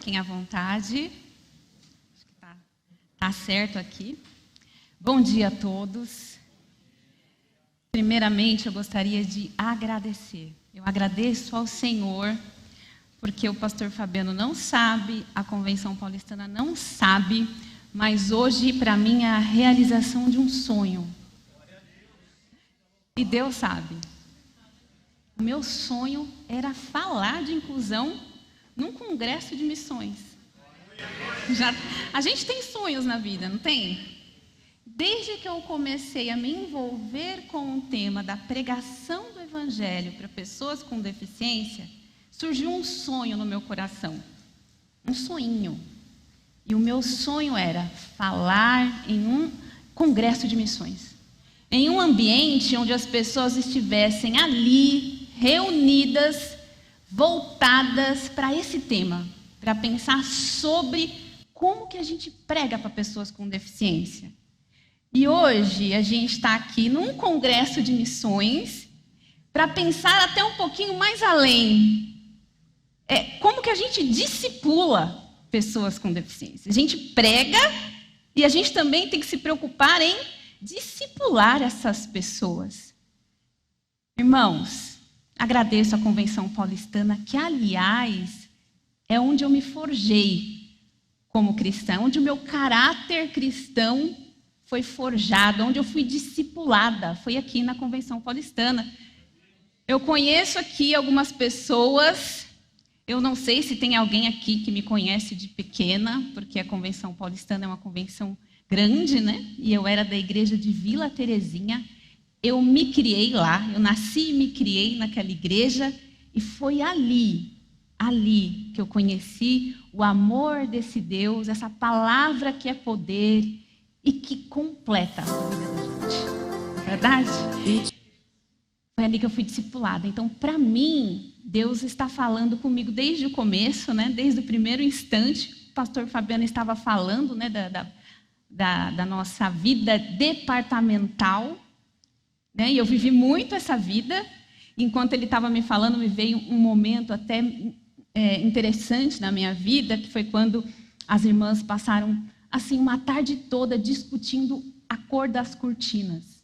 fiquem à vontade. Acho que tá certo aqui. Bom dia a todos. Primeiramente, eu gostaria de agradecer. Eu agradeço ao Senhor, porque o pastor Fabiano não sabe, a Convenção Paulistana não sabe, mas hoje, para mim, é a realização de um sonho. E Deus sabe. O meu sonho era falar de inclusão num congresso de missões. A gente tem sonhos na vida, não tem? Desde que eu comecei a me envolver com o tema da pregação do Evangelho para pessoas com deficiência, surgiu um sonho no meu coração. Um sonhinho. E o meu sonho era falar em um congresso de missões. Em um ambiente onde as pessoas estivessem ali, reunidas, voltadas para esse tema, para pensar sobre como que a gente prega para pessoas com deficiência. E hoje a gente está aqui num congresso de missões para pensar até um pouquinho mais além. Como que a gente discipula pessoas com deficiência? A gente prega e a gente também tem que se preocupar em discipular essas pessoas. Irmãos, agradeço a Convenção Paulistana, que, aliás, é onde eu me forjei como cristã, onde o meu caráter cristão foi forjado, onde eu fui discipulada, foi aqui na Convenção Paulistana. Eu conheço aqui algumas pessoas, eu não sei se tem alguém aqui que me conhece de pequena, porque a Convenção Paulistana é uma convenção grande, né? E eu era da igreja de Vila Terezinha. Eu me criei lá, eu nasci e me criei naquela igreja, e foi ali que eu conheci o amor desse Deus, essa palavra que é poder e que completa a vida da gente. Verdade? Foi ali que eu fui discipulada. Então, para mim, Deus está falando comigo desde o começo, né? Desde o primeiro instante. O pastor Fabiano estava falando, né, da nossa vida departamental. Né? E eu vivi muito essa vida. Enquanto ele estava me falando, me veio um momento até interessante na minha vida, que foi quando as irmãs passaram assim uma tarde toda discutindo a cor das cortinas.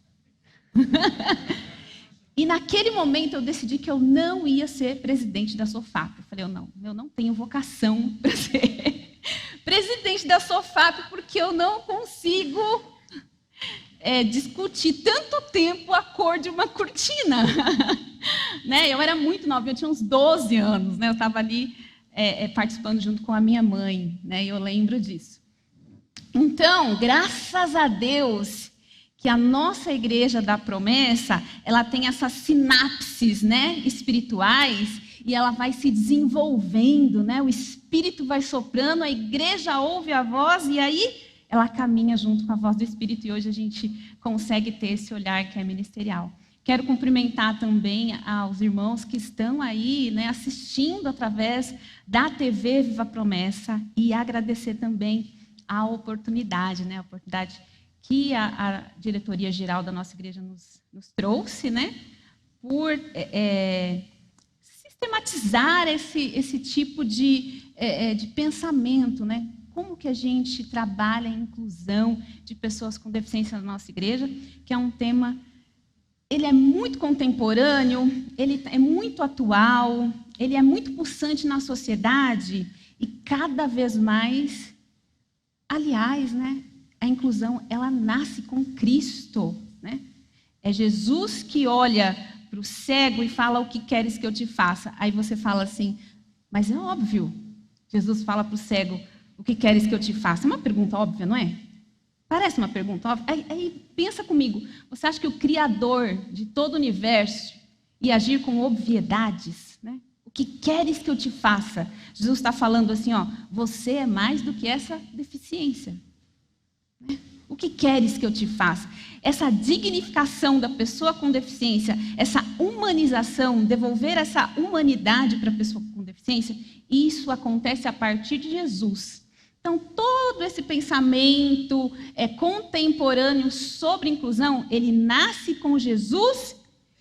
E naquele momento eu decidi que eu não ia ser presidente da SOFAP. Eu falei, eu não tenho vocação para ser presidente da SOFAP, porque eu não consigo discutir tanto tempo a cor de uma cortina. Né? Eu era muito nova, eu tinha uns 12 anos, né? Eu estava ali participando junto com a minha mãe, né? E eu lembro disso. Então, graças a Deus, que a nossa igreja da promessa, ela tem essas sinapses, né, espirituais, e ela vai se desenvolvendo, né? O Espírito vai soprando, a igreja ouve a voz, e aí ela caminha junto com a voz do Espírito, e hoje a gente consegue ter esse olhar que é ministerial. Quero cumprimentar também aos irmãos que estão aí, né, assistindo através da TV Viva Promessa, e agradecer também a oportunidade, né, a oportunidade que a diretoria-geral da nossa igreja nos trouxe, né, por sistematizar esse tipo de pensamento, né? Como que a gente trabalha a inclusão de pessoas com deficiência na nossa igreja, que é um tema, ele é muito contemporâneo, ele é muito atual, ele é muito pulsante na sociedade e cada vez mais, aliás, né, a inclusão, ela nasce com Cristo, né? É Jesus que olha para o cego e fala, o que queres que eu te faça? Aí você fala assim, mas é óbvio. Jesus fala para o cego, o que queres que eu te faça? É uma pergunta óbvia, não é? Parece uma pergunta óbvia. Aí pensa comigo, você acha que o Criador de todo o universo ia agir com obviedades, né? O que queres que eu te faça? Jesus está falando assim, você é mais do que essa deficiência. O que queres que eu te faça? Essa dignificação da pessoa com deficiência, essa humanização, devolver essa humanidade para a pessoa com deficiência, isso acontece a partir de Jesus. Então, todo esse pensamento contemporâneo sobre inclusão, ele nasce com Jesus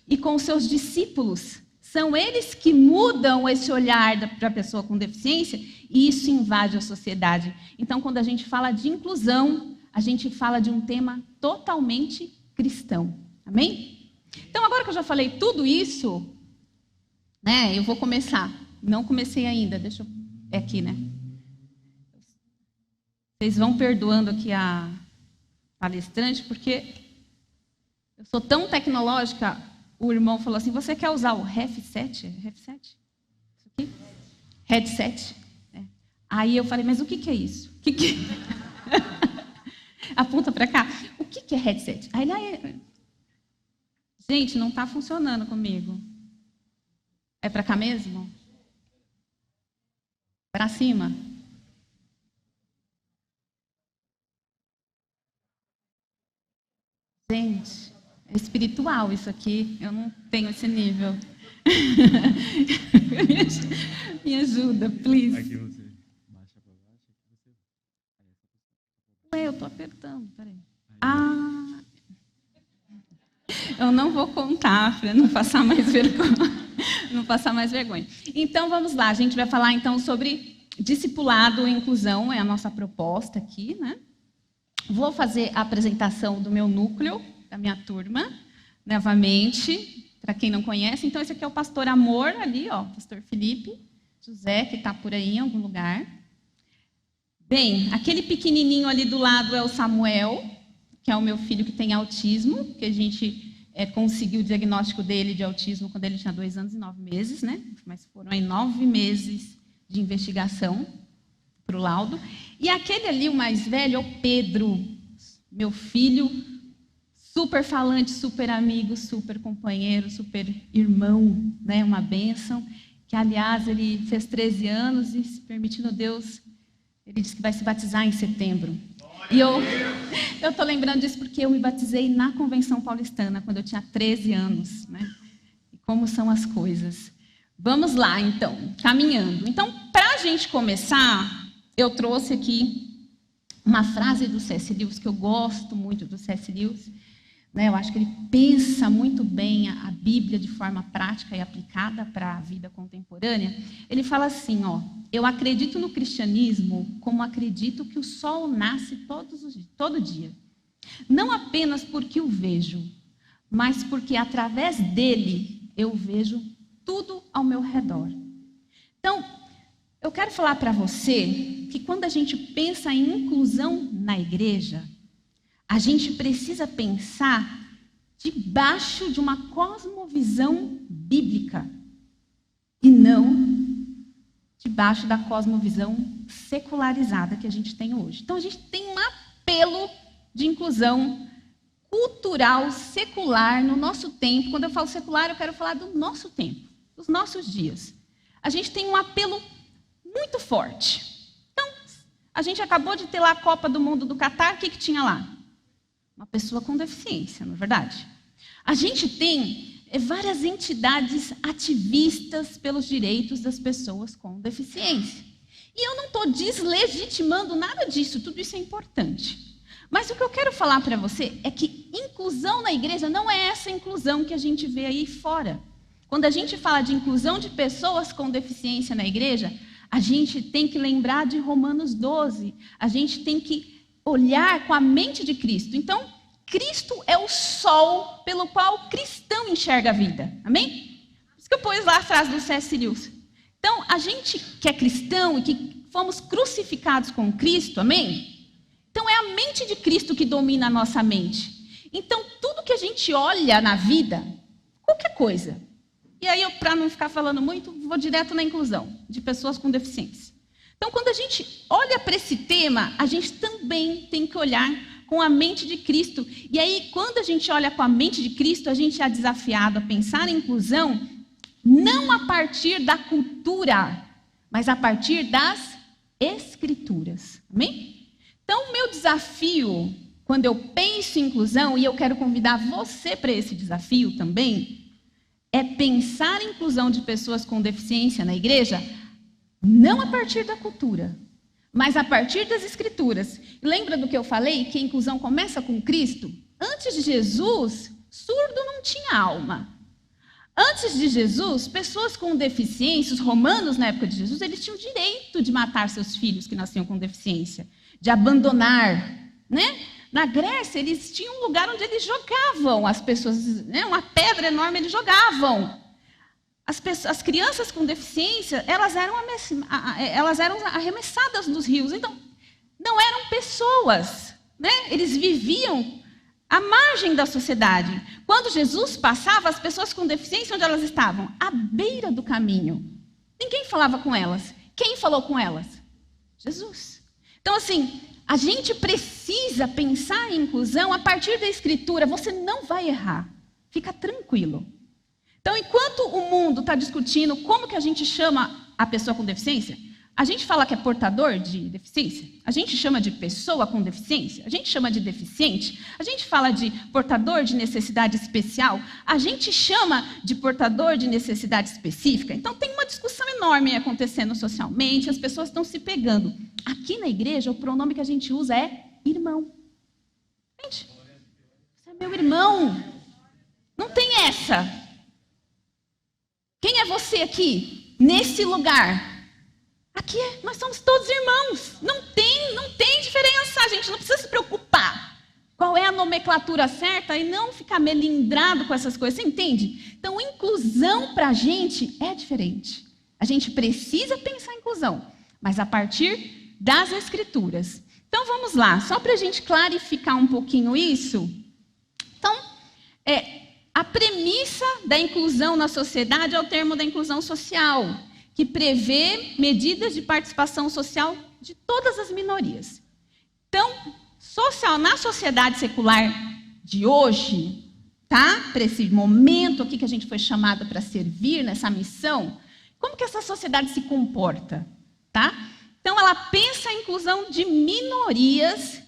e com os seus discípulos. São eles que mudam esse olhar para a pessoa com deficiência e isso invade a sociedade. Então, quando a gente fala de inclusão, a gente fala de um tema totalmente cristão. Amém? Então, agora que eu já falei tudo isso, né, eu vou começar. Não comecei ainda, deixa eu... É aqui, né? Vocês vão perdoando aqui a palestrante, porque eu sou tão tecnológica, o irmão falou assim, você quer usar o headset? Headset? Isso aqui? Headset. É. Aí eu falei, mas o que é isso? O que Aponta para cá. O que é headset? Aí ele... Gente, não está funcionando comigo. É para cá mesmo? Para cima? Gente, é espiritual isso aqui. Eu não tenho esse nível. Me ajuda, please. Aqui você baixa para baixo. Eu estou apertando, peraí. Eu não vou contar para não passar mais vergonha. Então, vamos lá. A gente vai falar, então, sobre discipulado e inclusão. É a nossa proposta aqui, né? Vou fazer a apresentação do meu núcleo, da minha turma, novamente, para quem não conhece. Então, esse aqui é o pastor Amor, ali, ó, pastor Felipe José, que está por aí em algum lugar. Bem, aquele pequenininho ali do lado é o Samuel, que é o meu filho que tem autismo, que a gente conseguiu o diagnóstico dele de autismo quando ele tinha 2 anos e 9 meses, né? Mas foram aí 9 meses de investigação para o laudo. E aquele ali, o mais velho, é o Pedro, meu filho, super falante, super amigo, super companheiro, super irmão, né? Uma bênção, que, aliás, ele fez 13 anos e, se permitindo Deus, ele disse que vai se batizar em setembro. E eu estou lembrando disso porque eu me batizei na Convenção Paulistana, quando eu tinha 13 anos, né? E como são as coisas. Vamos lá, então, caminhando. Então, para a gente começar, eu trouxe aqui uma frase do C.S. Lewis, que eu gosto muito do C.S. Lewis, né? Eu acho que ele pensa muito bem a Bíblia de forma prática e aplicada para a vida contemporânea. Ele fala assim, ó, eu acredito no cristianismo como acredito que o sol nasce todo dia. Não apenas porque o vejo, mas porque através dele eu vejo tudo ao meu redor. Então, eu quero falar para você que quando a gente pensa em inclusão na igreja, a gente precisa pensar debaixo de uma cosmovisão bíblica e não debaixo da cosmovisão secularizada que a gente tem hoje. Então, a gente tem um apelo de inclusão cultural, secular, no nosso tempo. Quando eu falo secular, eu quero falar do nosso tempo, dos nossos dias. A gente tem um apelo muito forte. Então, a gente acabou de ter lá a Copa do Mundo do Catar, o que tinha lá? Uma pessoa com deficiência, não é verdade? A gente tem várias entidades ativistas pelos direitos das pessoas com deficiência. E eu não estou deslegitimando nada disso, tudo isso é importante. Mas o que eu quero falar para você é que inclusão na igreja não é essa inclusão que a gente vê aí fora. Quando a gente fala de inclusão de pessoas com deficiência na igreja, a gente tem que lembrar de Romanos 12, a gente tem que olhar com a mente de Cristo. Então, Cristo é o sol pelo qual o cristão enxerga a vida. Amém? Por isso que eu pus lá a frase do C.S. Lewis. Então, a gente que é cristão e que fomos crucificados com Cristo, amém? Então, é a mente de Cristo que domina a nossa mente. Então, tudo que a gente olha na vida, qualquer coisa. E aí, para não ficar falando muito, vou direto na inclusão de pessoas com deficiência. Então, quando a gente olha para esse tema, a gente também tem que olhar com a mente de Cristo. E aí, quando a gente olha com a mente de Cristo, a gente é desafiado a pensar em inclusão não a partir da cultura, mas a partir das Escrituras. Amém? Então, o meu desafio, quando eu penso em inclusão, e eu quero convidar você para esse desafio também, é pensar em inclusão de pessoas com deficiência na igreja, não a partir da cultura, mas a partir das Escrituras. Lembra do que eu falei? Que a inclusão começa com Cristo? Antes de Jesus, surdo não tinha alma. Antes de Jesus, pessoas com deficiência, os romanos na época de Jesus, eles tinham o direito de matar seus filhos que nasciam com deficiência, de abandonar, né? Na Grécia, eles tinham um lugar onde eles jogavam as pessoas, né? Uma pedra enorme, eles jogavam. As crianças com deficiência, elas eram arremessadas nos rios. Então, não eram pessoas, né? Eles viviam à margem da sociedade. Quando Jesus passava, as pessoas com deficiência, onde elas estavam? À beira do caminho. Ninguém falava com elas. Quem falou com elas? Jesus. Então, assim, a gente precisa pensar em inclusão a partir da Escritura. Você não vai errar. Fica tranquilo. Então, enquanto o mundo está discutindo como que a gente chama a pessoa com deficiência, a gente fala que é portador de deficiência, a gente chama de pessoa com deficiência, a gente chama de deficiente, a gente fala de portador de necessidade especial, a gente chama de portador de necessidade específica. Então, tem uma discussão enorme acontecendo socialmente, as pessoas estão se pegando. Aqui na igreja, o pronome que a gente usa é irmão. Gente, você é meu irmão. Não tem essa. Quem é você aqui, nesse lugar? Aqui nós somos todos irmãos. Não tem diferença. A gente não precisa se preocupar qual é a nomenclatura certa e não ficar melindrado com essas coisas. Você entende? Então, inclusão para a gente é diferente. A gente precisa pensar em inclusão, mas a partir das Escrituras. Então, vamos lá. Só para a gente clarificar um pouquinho isso. Então, a premissa da inclusão na sociedade é o termo da inclusão social, que prevê medidas de participação social de todas as minorias. Então, na sociedade secular de hoje, tá? Para esse momento aqui que a gente foi chamado para servir nessa missão, como que essa sociedade se comporta, tá? Então, ela pensa a inclusão de minorias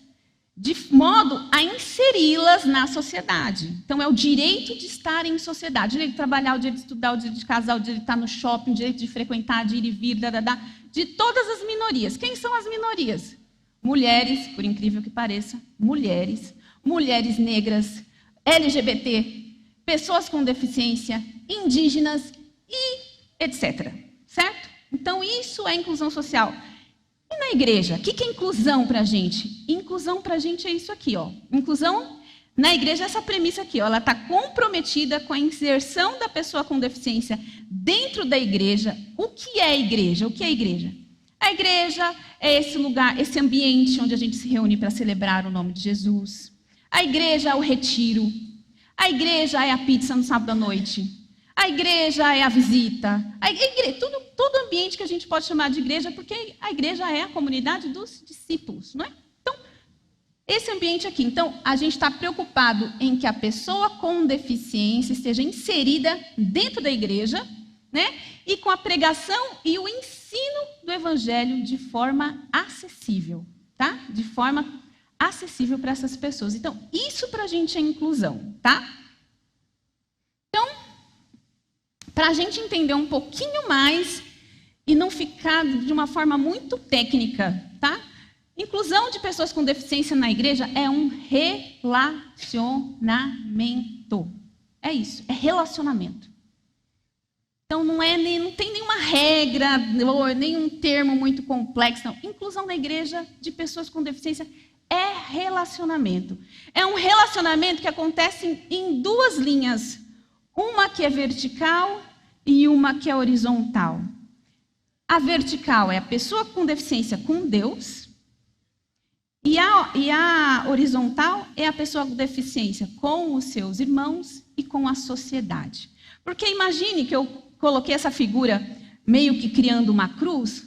de modo a inseri-las na sociedade. Então, é o direito de estar em sociedade, o direito de trabalhar, o direito de estudar, o direito de casar, o direito de estar no shopping, o direito de frequentar, de ir e vir, de todas as minorias. Quem são as minorias? Mulheres, por incrível que pareça, mulheres negras, LGBT, pessoas com deficiência, indígenas e etc. Certo? Então, isso é inclusão social. E na igreja, o que é inclusão para a gente? Inclusão para a gente é isso aqui, ó. Inclusão na igreja é essa premissa aqui, ó. Ela está comprometida com a inserção da pessoa com deficiência dentro da igreja. O que é a igreja? O que é a igreja? A igreja é esse lugar, esse ambiente onde a gente se reúne para celebrar o nome de Jesus. A igreja é o retiro. A igreja é a pizza no sábado à noite. A igreja é a visita, todo ambiente que a gente pode chamar de igreja, porque a igreja é a comunidade dos discípulos, não é? Então, esse ambiente aqui. Então, a gente está preocupado em que a pessoa com deficiência esteja inserida dentro da igreja, né? E com a pregação e o ensino do evangelho de forma acessível, tá? De forma acessível para essas pessoas. Então, isso para a gente é inclusão, tá? Então, para a gente entender um pouquinho mais e não ficar de uma forma muito técnica, tá? Inclusão de pessoas com deficiência na igreja é um relacionamento. É isso, é relacionamento. Então, não tem nenhuma regra, nenhum termo muito complexo, não. Inclusão na igreja de pessoas com deficiência é relacionamento. É um relacionamento que acontece em duas linhas. Uma que é vertical e uma que é horizontal. A vertical é a pessoa com deficiência com Deus. E a horizontal é a pessoa com deficiência com os seus irmãos e com a sociedade. Porque imagine que eu coloquei essa figura meio que criando uma cruz,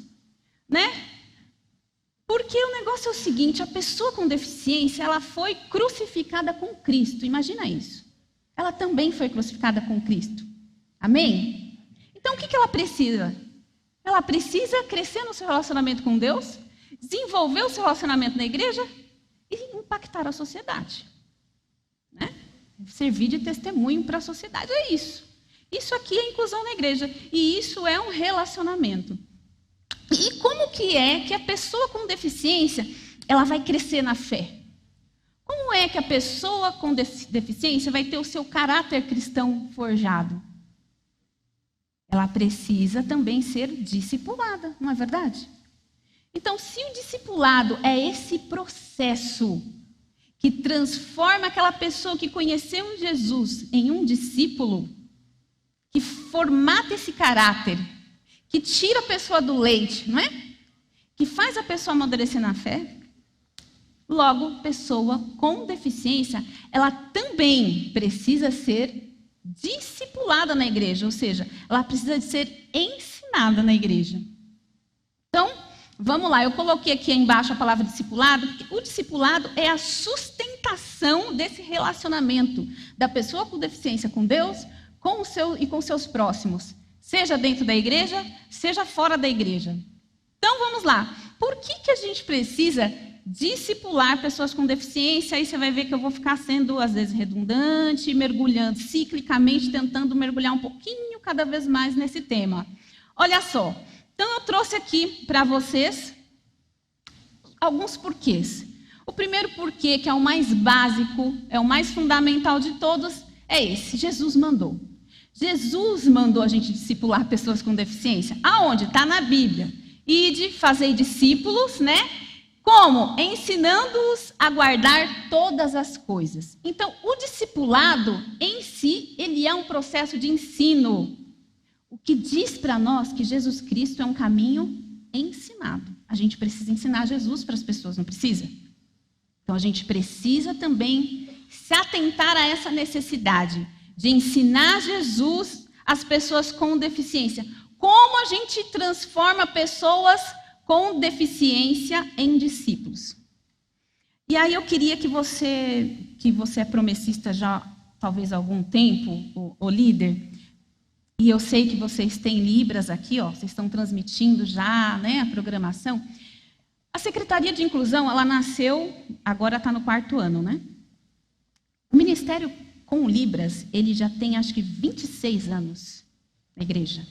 né? Porque o negócio é o seguinte, a pessoa com deficiência, ela foi crucificada com Cristo. Imagina isso. Ela também foi crucificada com Cristo. Amém? Então, o que ela precisa? Ela precisa crescer no seu relacionamento com Deus, desenvolver o seu relacionamento na igreja e impactar a sociedade. Né? Servir de testemunho para a sociedade. É isso. Isso aqui é inclusão na igreja. E isso é um relacionamento. E como que é que a pessoa com deficiência ela vai crescer na fé? Como é que a pessoa com deficiência vai ter o seu caráter cristão forjado? ela precisa também ser discipulada, não é verdade? Então, se o discipulado é esse processo que transforma aquela pessoa que conheceu Jesus em um discípulo, que formata esse caráter, que tira a pessoa do leite, não é? Que faz a pessoa amadurecer na fé, logo, pessoa com deficiência, ela também precisa ser discipulada na igreja, ou seja, ela precisa de ser ensinada na igreja. Então, vamos lá, eu coloquei aqui embaixo a palavra discipulado, porque o discipulado é a sustentação desse relacionamento da pessoa com deficiência com Deus e com seus próximos, seja dentro da igreja, seja fora da igreja. Então, vamos lá. Por que a gente precisa discipular pessoas com deficiência? Aí você vai ver que eu vou ficar sendo, às vezes, redundante, mergulhando ciclicamente, tentando mergulhar um pouquinho cada vez mais nesse tema. Olha só. Então, eu trouxe aqui para vocês alguns porquês. O primeiro porquê, que é o mais básico, é o mais fundamental de todos, é esse. Jesus mandou. Jesus mandou a gente discipular pessoas com deficiência. Aonde? Está na Bíblia. Ide, fazei discípulos, né? Como? Ensinando-os a guardar todas as coisas. Então, o discipulado em si, ele é um processo de ensino. O que diz para nós que Jesus Cristo é um caminho ensinado. A gente precisa ensinar Jesus para as pessoas, não precisa? Então, a gente precisa também se atentar a essa necessidade de ensinar Jesus às pessoas com deficiência. Como a gente transforma pessoas com deficiência em discípulos? E aí eu queria que você é promessista já talvez há algum tempo, o líder, e eu sei que vocês têm Libras aqui, ó, vocês estão transmitindo já, né, a programação. A Secretaria de Inclusão, ela nasceu, agora está no 4º ano, né? O Ministério com Libras, ele já tem acho que 26 anos na igreja.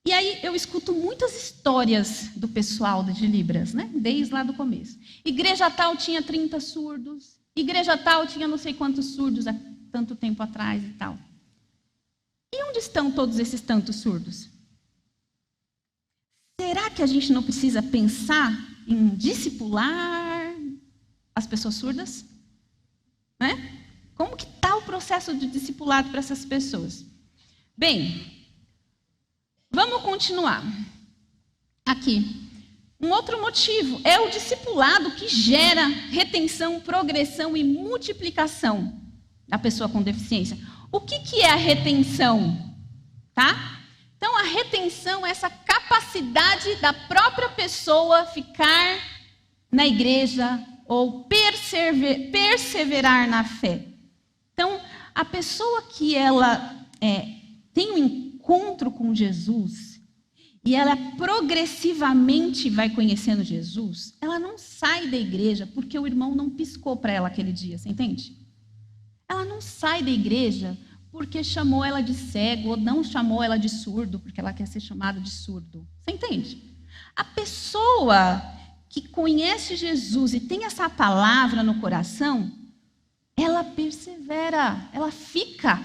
E aí eu escuto muitas histórias do pessoal de Libras, né? Desde lá do começo. Igreja tal tinha 30 surdos, igreja tal tinha não sei quantos surdos há tanto tempo atrás e tal. E onde estão todos esses tantos surdos? Será que a gente não precisa pensar em discipular as pessoas surdas? Né? Como que está o processo de discipulado para essas pessoas? Bem, vamos continuar. Aqui. Um outro motivo é o discipulado que gera retenção, progressão e multiplicação da pessoa com deficiência. O que é a retenção? Tá? Então, a retenção é essa capacidade da própria pessoa ficar na igreja ou perseverar na fé. Então, a pessoa que ela tem um encontro com Jesus e ela progressivamente vai conhecendo Jesus, ela não sai da igreja porque o irmão não piscou para ela aquele dia, você entende? Ela não sai da igreja porque chamou ela de cego ou não chamou ela de surdo porque ela quer ser chamada de surdo. Você entende? A pessoa que conhece Jesus e tem essa palavra no coração, ela persevera, ela fica.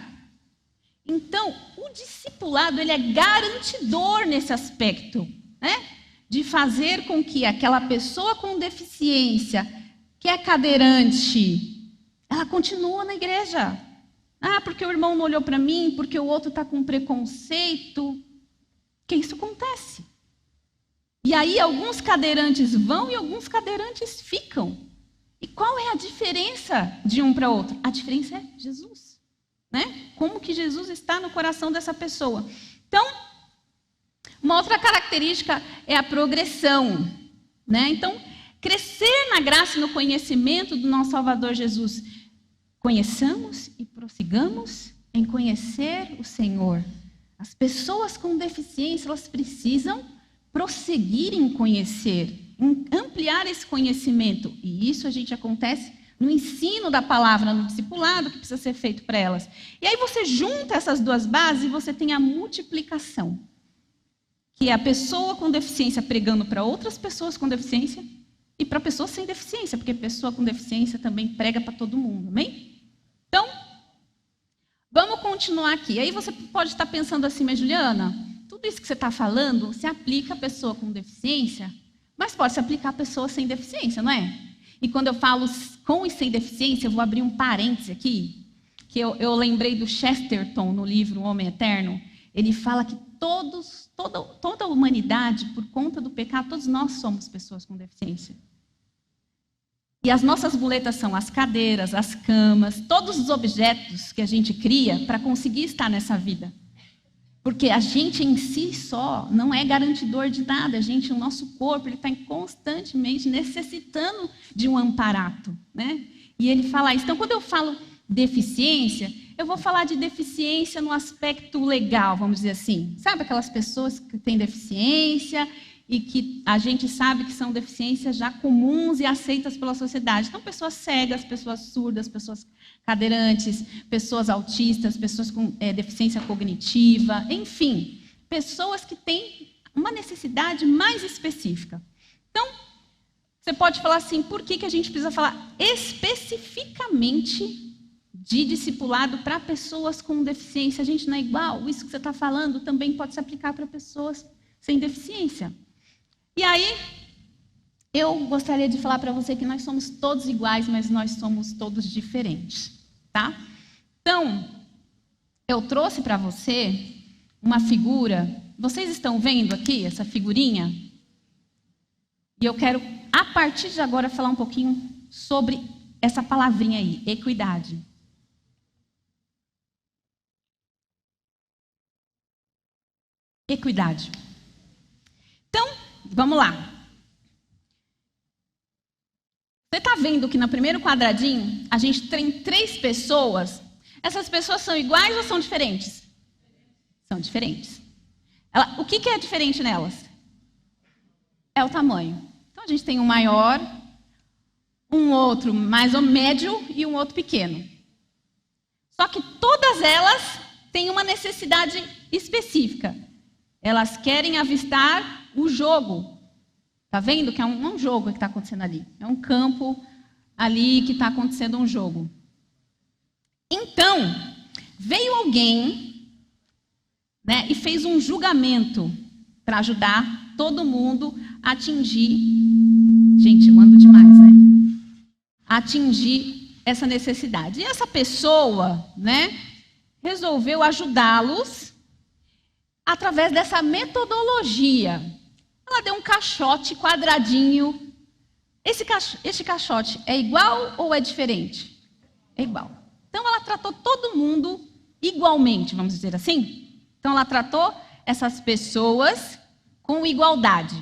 Então, o discipulado, ele é garantidor nesse aspecto, né? De fazer com que aquela pessoa com deficiência, que é cadeirante, ela continua na igreja. Ah, porque o irmão não olhou para mim, porque o outro está com preconceito. Que isso acontece. E aí alguns cadeirantes vão e alguns cadeirantes ficam. E qual é a diferença de um para outro? A diferença é Jesus. Né? Como que Jesus está no coração dessa pessoa. Então, uma outra característica é a progressão. Né? Então, crescer na graça e no conhecimento do nosso Salvador Jesus. Conheçamos e prossigamos em conhecer o Senhor. As pessoas com deficiência, elas precisam prosseguir em conhecer, em ampliar esse conhecimento. E isso a gente acontece no ensino da palavra, no discipulado que precisa ser feito para elas. E aí você junta essas duas bases e você tem a multiplicação, que é a pessoa com deficiência pregando para outras pessoas com deficiência e para pessoas sem deficiência, porque pessoa com deficiência também prega para todo mundo, amém? Então, vamos continuar aqui. Aí você pode estar pensando assim, mas Juliana, tudo isso que você está falando se aplica à pessoa com deficiência, mas pode se aplicar à pessoa sem deficiência, não é? E quando eu falo com e sem deficiência, eu vou abrir um parêntese aqui, que eu lembrei do Chesterton no livro O Homem Eterno. Ele fala que toda a humanidade, por conta do pecado, todos nós somos pessoas com deficiência. E as nossas muletas são as cadeiras, as camas, todos os objetos que a gente cria para conseguir estar nessa vida. Porque a gente em si só não é garantidor de nada. O nosso corpo, ele está constantemente necessitando de um amparato, né? E ele fala isso. Então, quando eu falo deficiência, eu vou falar de deficiência no aspecto legal, vamos dizer assim. Sabe aquelas pessoas que têm deficiência e que a gente sabe que são deficiências já comuns e aceitas pela sociedade. Então, pessoas cegas, pessoas surdas, pessoas cadeirantes, pessoas autistas, pessoas com deficiência cognitiva, enfim, pessoas que têm uma necessidade mais específica. Então, você pode falar assim, por que a gente precisa falar especificamente de discipulado para pessoas com deficiência? A gente não é igual? Isso que você está falando também pode se aplicar para pessoas sem deficiência. E aí, eu gostaria de falar para você que nós somos todos iguais, mas nós somos todos diferentes, tá? Então, eu trouxe para você uma figura. Vocês estão vendo aqui essa figurinha? E eu quero, a partir de agora, falar um pouquinho sobre essa palavrinha aí, equidade. Equidade. Então, vamos lá. Você está vendo que no primeiro quadradinho, a gente tem 3 pessoas. Essas pessoas são iguais ou são diferentes? São diferentes. O que é diferente nelas? É o tamanho. Então, a gente tem um maior, um outro mais ou médio e um outro pequeno. Só que todas elas têm uma necessidade específica. Elas querem avistar o jogo. Está vendo que é um jogo que está acontecendo ali. É um campo ali que está acontecendo um jogo. Então, veio alguém, né, e fez um julgamento para ajudar todo mundo a atingir... Gente, eu ando demais, né? Atingir essa necessidade. E essa pessoa, né, resolveu ajudá-los através dessa metodologia. Ela deu um caixote quadradinho. Esse caixote é igual ou é diferente? É igual. Então, ela tratou todo mundo igualmente, vamos dizer assim. Então, ela tratou essas pessoas com igualdade.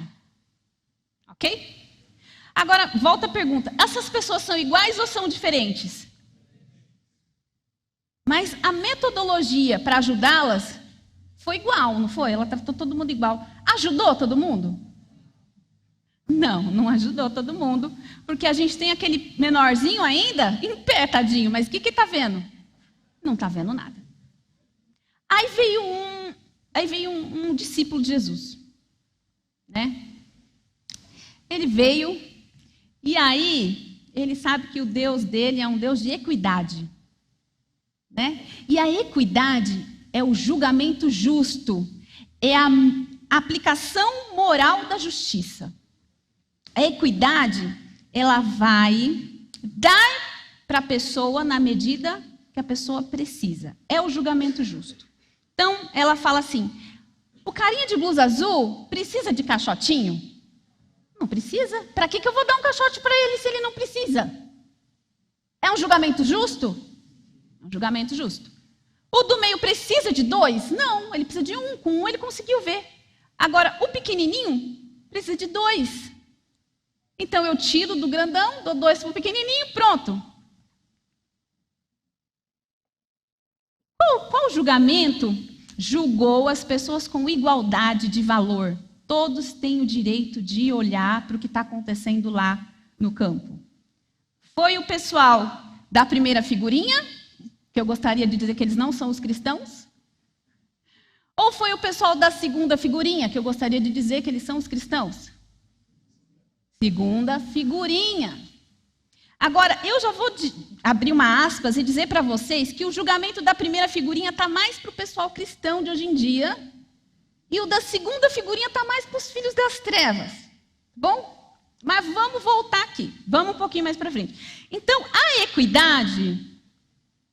Ok? Agora, volta a pergunta. Essas pessoas são iguais ou são diferentes? Mas a metodologia para ajudá-las foi igual, não foi? Ela tratou todo mundo igual. Ajudou todo mundo? Não, não ajudou todo mundo, porque a gente tem aquele menorzinho ainda em pé, tadinho, mas o que está vendo? Não está vendo nada. Aí veio um discípulo de Jesus, né? Ele veio e aí ele sabe que o Deus dele é um Deus de equidade, né? E a equidade é o julgamento justo, é a aplicação moral da justiça. A equidade, ela vai dar para a pessoa na medida que a pessoa precisa. É o julgamento justo. Então, ela fala assim, o carinha de blusa azul precisa de caixotinho? Não precisa. Para que eu vou dar um caixote para ele se ele não precisa? É um julgamento justo? É um julgamento justo. O do meio precisa de 2? Não, ele precisa de 1. Com 1 ele conseguiu ver. Agora, o pequenininho precisa de 2. Então, eu tiro do grandão, dou 2 para o pequenininho, pronto. Qual julgamento julgou as pessoas com igualdade de valor? Todos têm o direito de olhar para o que está acontecendo lá no campo. Foi o pessoal da primeira figurinha, que eu gostaria de dizer que eles não são os cristãos? Ou foi o pessoal da segunda figurinha, que eu gostaria de dizer que eles são os cristãos? Segunda figurinha. Agora, eu já vou abrir uma aspas e dizer para vocês que o julgamento da primeira figurinha está mais para o pessoal cristão de hoje em dia, e o da segunda figurinha está mais para os filhos das trevas. Bom? Mas vamos voltar aqui. Vamos um pouquinho mais para frente. Então, a equidade,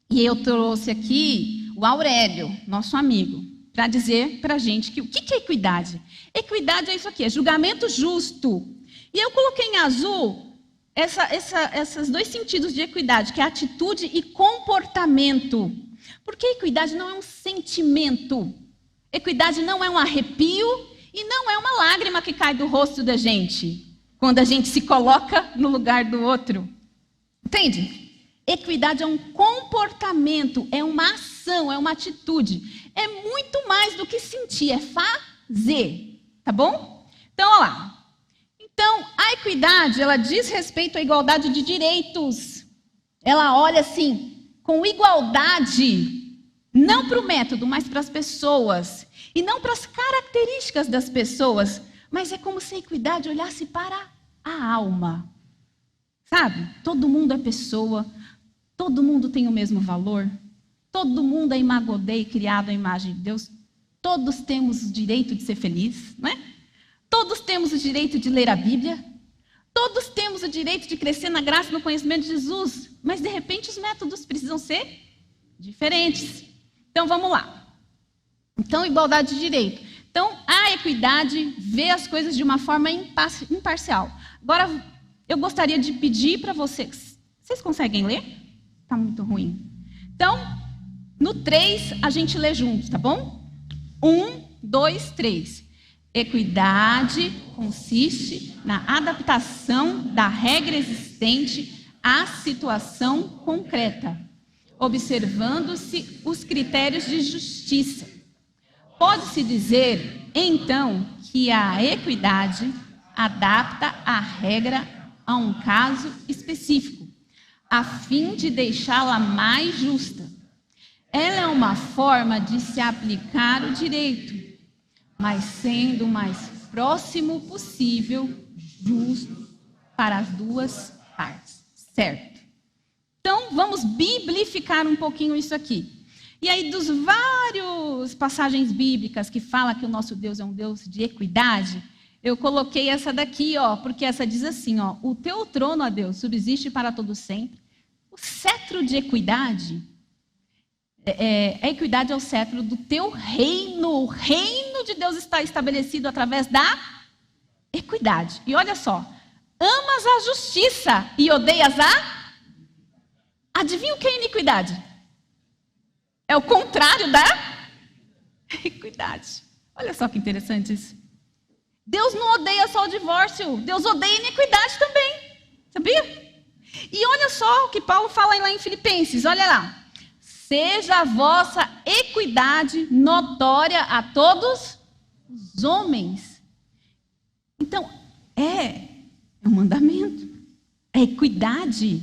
e eu trouxe aqui o Aurélio, nosso amigo, para dizer para a gente que o que é equidade? Equidade é isso aqui, é julgamento justo. E eu coloquei em azul esses dois sentidos de equidade, que é atitude e comportamento. Porque equidade não é um sentimento. Equidade não é um arrepio e não é uma lágrima que cai do rosto da gente, quando a gente se coloca no lugar do outro. Entende? Equidade é um comportamento, é uma ação, é uma atitude. É muito mais do que sentir, é fazer. Tá bom? Então, olha lá. Então, a equidade, ela diz respeito à igualdade de direitos. Ela olha assim, com igualdade, não para o método, mas para as pessoas. E não para as características das pessoas, mas é como se a equidade olhasse para a alma. Sabe? Todo mundo é pessoa, todo mundo tem o mesmo valor, todo mundo é imagodei, criado à imagem de Deus, todos temos o direito de ser feliz, não é? Todos temos o direito de ler a Bíblia, todos temos o direito de crescer na graça e no conhecimento de Jesus, mas de repente os métodos precisam ser diferentes. Então vamos lá. Então, igualdade de direito. Então, a equidade vê as coisas de uma forma imparcial. Agora, eu gostaria de pedir para vocês. Vocês conseguem ler? Está muito ruim. Então, no 3, a gente lê juntos, tá bom? 1, 2, 3. Equidade consiste na adaptação da regra existente à situação concreta, observando-se os critérios de justiça. Pode-se dizer, então, que a equidade adapta a regra a um caso específico, a fim de deixá-la mais justa. Ela é uma forma de se aplicar o direito, mas sendo o mais próximo possível, justo para as duas partes. Certo? Então, vamos biblificar um pouquinho isso aqui. E aí, dos vários passagens bíblicas que falam que o nosso Deus é um Deus de equidade, eu coloquei essa daqui, porque essa diz assim, o teu trono, ó Deus, subsiste para todo sempre. O cetro de equidade, a equidade é o cetro do teu reino. O reino de Deus está estabelecido através da equidade. E olha só, amas a justiça e odeias a... Adivinha o que é iniquidade? É o contrário da equidade. Olha só que interessante isso. Deus não odeia só o divórcio, Deus odeia a iniquidade também. Sabia? E olha só o que Paulo fala lá em Filipenses, olha lá. Seja a vossa equidade notória a todos os homens. Então, é um mandamento. A equidade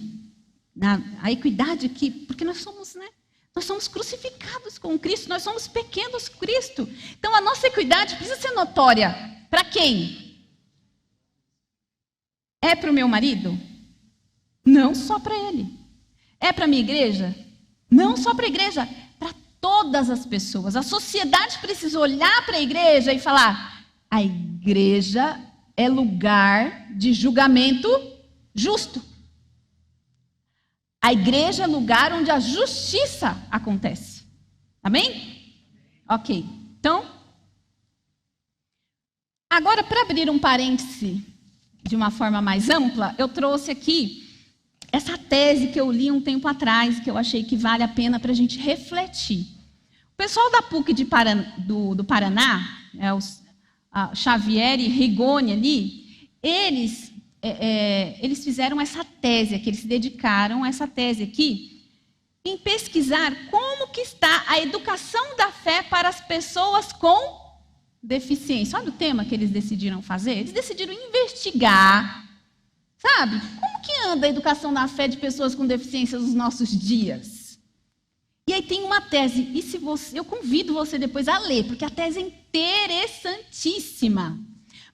que, porque nós somos, nós somos crucificados com Cristo, nós somos pequenos Cristo. Então, a nossa equidade precisa ser notória. Para quem? É para o meu marido? Não só para ele. É para a minha igreja? Não só para a igreja, para todas as pessoas. A sociedade precisa olhar para a igreja e falar: a igreja é lugar de julgamento justo. A igreja é lugar onde a justiça acontece. Amém? Ok. Então, agora, para abrir um parêntese de uma forma mais ampla, eu trouxe aqui essa tese que eu li um tempo atrás, que eu achei que vale a pena para a gente refletir. O pessoal da PUC do Paraná, Xavier e Rigoni ali, eles fizeram essa tese aqui, eles se dedicaram a essa tese aqui, em pesquisar como que está a educação da fé para as pessoas com deficiência. Olha o tema que eles decidiram fazer. Eles decidiram investigar, sabe, como que anda a educação da fé de pessoas com deficiência nos nossos dias. E aí tem uma tese, e eu convido você depois a ler, porque a tese é interessantíssima.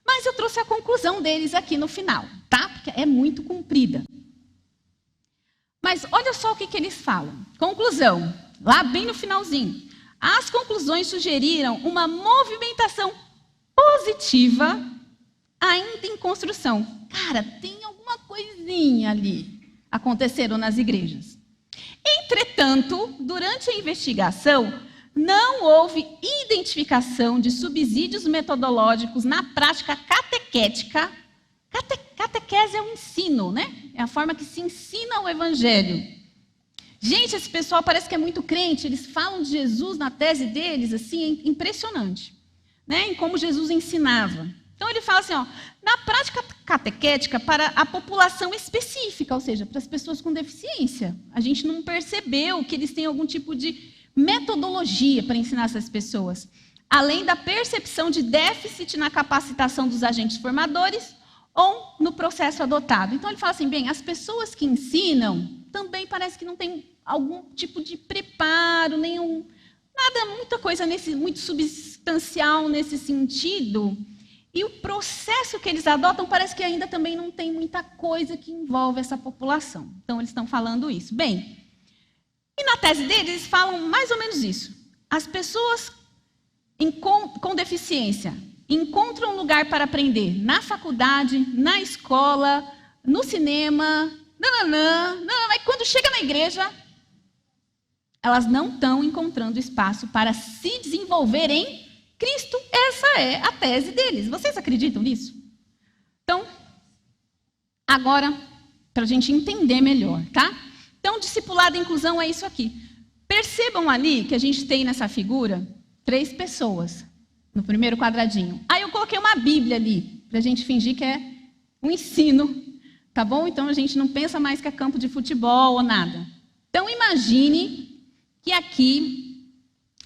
Mas eu trouxe a conclusão deles aqui no final, tá? Porque é muito comprida. Mas olha só o que eles falam. Conclusão, lá bem no finalzinho. As conclusões sugeriram uma movimentação positiva ainda em construção. Cara, tem alguma coisinha ali acontecendo nas igrejas. Entretanto, durante a investigação, não houve identificação de subsídios metodológicos na prática catequética. Catequese é o ensino, né? É a forma que se ensina o evangelho. Gente, esse pessoal parece que é muito crente, eles falam de Jesus na tese deles, assim, é impressionante, né? Em como Jesus ensinava. Então ele fala assim, ó, na prática catequética para a população específica, ou seja, para as pessoas com deficiência. A gente não percebeu que eles têm algum tipo de metodologia para ensinar essas pessoas, além da percepção de déficit na capacitação dos agentes formadores ou no processo adotado. Então ele fala assim, bem, as pessoas que ensinam também parece que não tem algum tipo de preparo, muita coisa muito substancial nesse sentido. E o processo que eles adotam parece que ainda também não tem muita coisa que envolve essa população. Então eles estão falando isso. Bem, e na tese deles eles falam mais ou menos isso. As pessoas com deficiência encontram um lugar para aprender na faculdade, na escola, no cinema, mas quando chega na igreja, elas não estão encontrando espaço para se desenvolver em Cristo. Essa é a tese deles. Vocês acreditam nisso? Então, agora, para a gente entender melhor, tá? Então, discipulado e inclusão é isso aqui. Percebam ali que a gente tem nessa figura 3 pessoas, no primeiro quadradinho. Aí eu coloquei uma Bíblia ali, para a gente fingir que é um ensino, tá bom? Então, a gente não pensa mais que é campo de futebol ou nada. Então, imagine que aqui,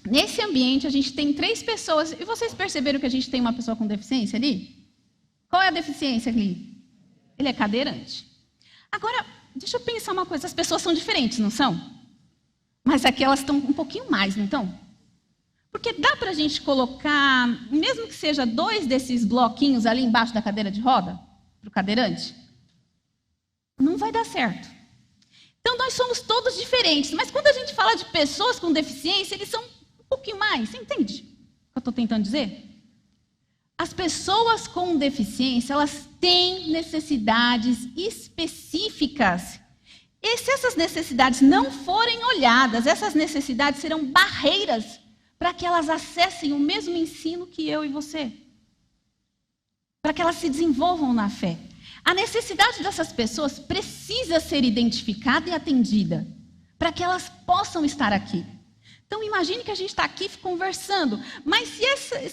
nesse ambiente, a gente tem 3 pessoas. E vocês perceberam que a gente tem uma pessoa com deficiência ali? Qual é a deficiência ali? Ele é cadeirante. Agora, deixa eu pensar uma coisa. As pessoas são diferentes, não são? Mas aqui elas estão um pouquinho mais, não estão? Porque dá para a gente colocar, mesmo que seja 2 desses bloquinhos ali embaixo da cadeira de roda, para o cadeirante? Não vai dar certo. Então, nós somos todos diferentes. Mas quando a gente fala de pessoas com deficiência, eles são um pouquinho mais. Você entende o que eu estou tentando dizer? As pessoas com deficiência, elas têm necessidades específicas. E se essas necessidades não forem olhadas, essas necessidades serão barreiras para que elas acessem o mesmo ensino que eu e você. Para que elas se desenvolvam na fé. A necessidade dessas pessoas precisa ser identificada e atendida para que elas possam estar aqui. Então, imagine que a gente está aqui conversando, mas se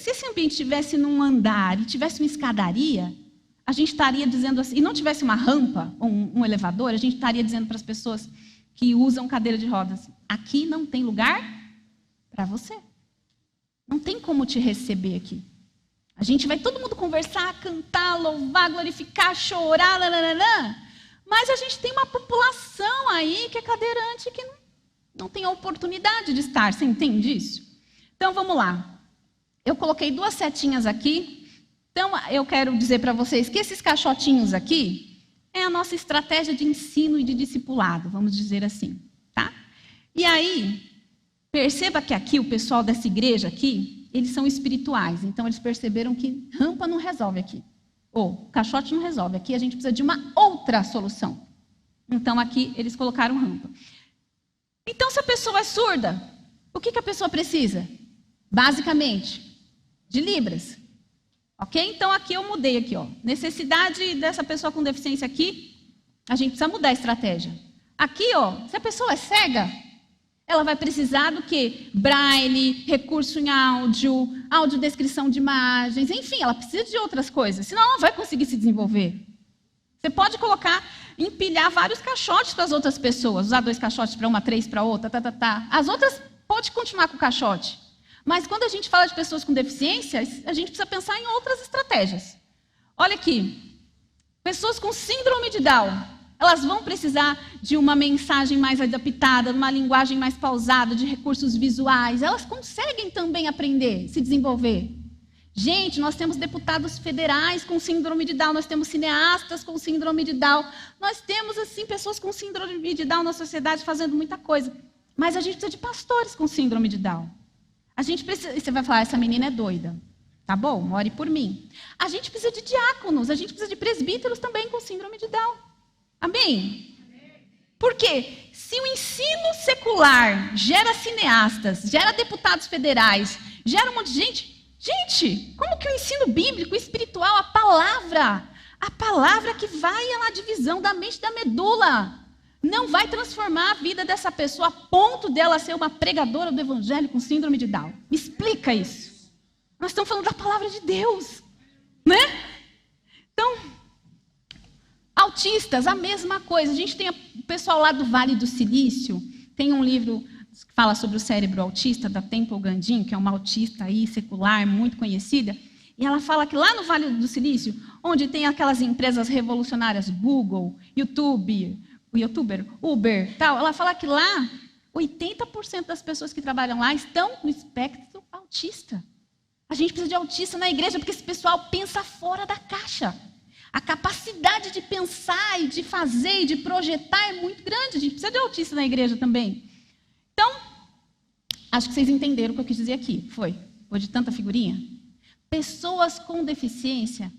esse ambiente estivesse num andar e tivesse uma escadaria, a gente estaria dizendo assim, e não tivesse uma rampa ou um elevador, a gente estaria dizendo para as pessoas que usam cadeira de rodas, aqui não tem lugar para você. Não tem como te receber aqui. A gente vai todo mundo conversar, cantar, louvar, glorificar, chorar, mas a gente tem uma população aí que é cadeirante que não tem a oportunidade de estar. Você entende isso? Então, vamos lá. Eu coloquei 2 setinhas aqui. Então, eu quero dizer para vocês que esses caixotinhos aqui é a nossa estratégia de ensino e de discipulado, vamos dizer assim, tá? E aí, perceba que aqui, o pessoal dessa igreja aqui, eles são espirituais. Então, eles perceberam que rampa não resolve aqui. Ou caixote não resolve. Aqui a gente precisa de uma outra solução. Então, aqui eles colocaram rampa. Então, se a pessoa é surda, o que a pessoa precisa? Basicamente, de libras. Ok? Então, aqui eu mudei aqui, ó. Necessidade dessa pessoa com deficiência aqui, a gente precisa mudar a estratégia. Aqui, ó, se a pessoa é cega, ela vai precisar do quê? Braille, recurso em áudio, audiodescrição de imagens, enfim, ela precisa de outras coisas, senão ela não vai conseguir se desenvolver. Você pode empilhar vários caixotes para as outras pessoas, usar 2 caixotes para uma, 3 para outra, As outras pode continuar com o caixote. Mas quando a gente fala de pessoas com deficiência, a gente precisa pensar em outras estratégias. Olha aqui, pessoas com síndrome de Down, elas vão precisar de uma mensagem mais adaptada, de uma linguagem mais pausada, de recursos visuais. Elas conseguem também aprender, se desenvolver. Gente, nós temos deputados federais com síndrome de Down, nós temos cineastas com síndrome de Down, nós temos, assim, pessoas com síndrome de Down na sociedade fazendo muita coisa. Mas a gente precisa de pastores com síndrome de Down. A gente precisa, e você vai falar, essa menina é doida. Tá bom, ore por mim. A gente precisa de diáconos, a gente precisa de presbíteros também com síndrome de Down. Amém? Por quê? Se o ensino secular gera cineastas, gera deputados federais, gera um monte de gente... Gente, como que o ensino bíblico, espiritual, a palavra que vai na divisão da mente e da medula, não vai transformar a vida dessa pessoa a ponto dela ser uma pregadora do evangelho com síndrome de Down? Me explica isso. Nós estamos falando da palavra de Deus, né? Então, autistas, a mesma coisa. A gente tem o pessoal lá do Vale do Silício, tem um livro que fala sobre o cérebro autista, da Temple Grandin, que é uma autista aí, secular, muito conhecida, e ela fala que lá no Vale do Silício, onde tem aquelas empresas revolucionárias, Google, YouTuber, Uber, tal, ela fala que lá, 80% das pessoas que trabalham lá estão no espectro autista. A gente precisa de autista na igreja, porque esse pessoal pensa fora da caixa. A capacidade de pensar e de fazer e de projetar é muito grande. A gente precisa de autista na igreja também. Então, acho que vocês entenderam o que eu quis dizer aqui. Foi de tanta figurinha? Pessoas com deficiência,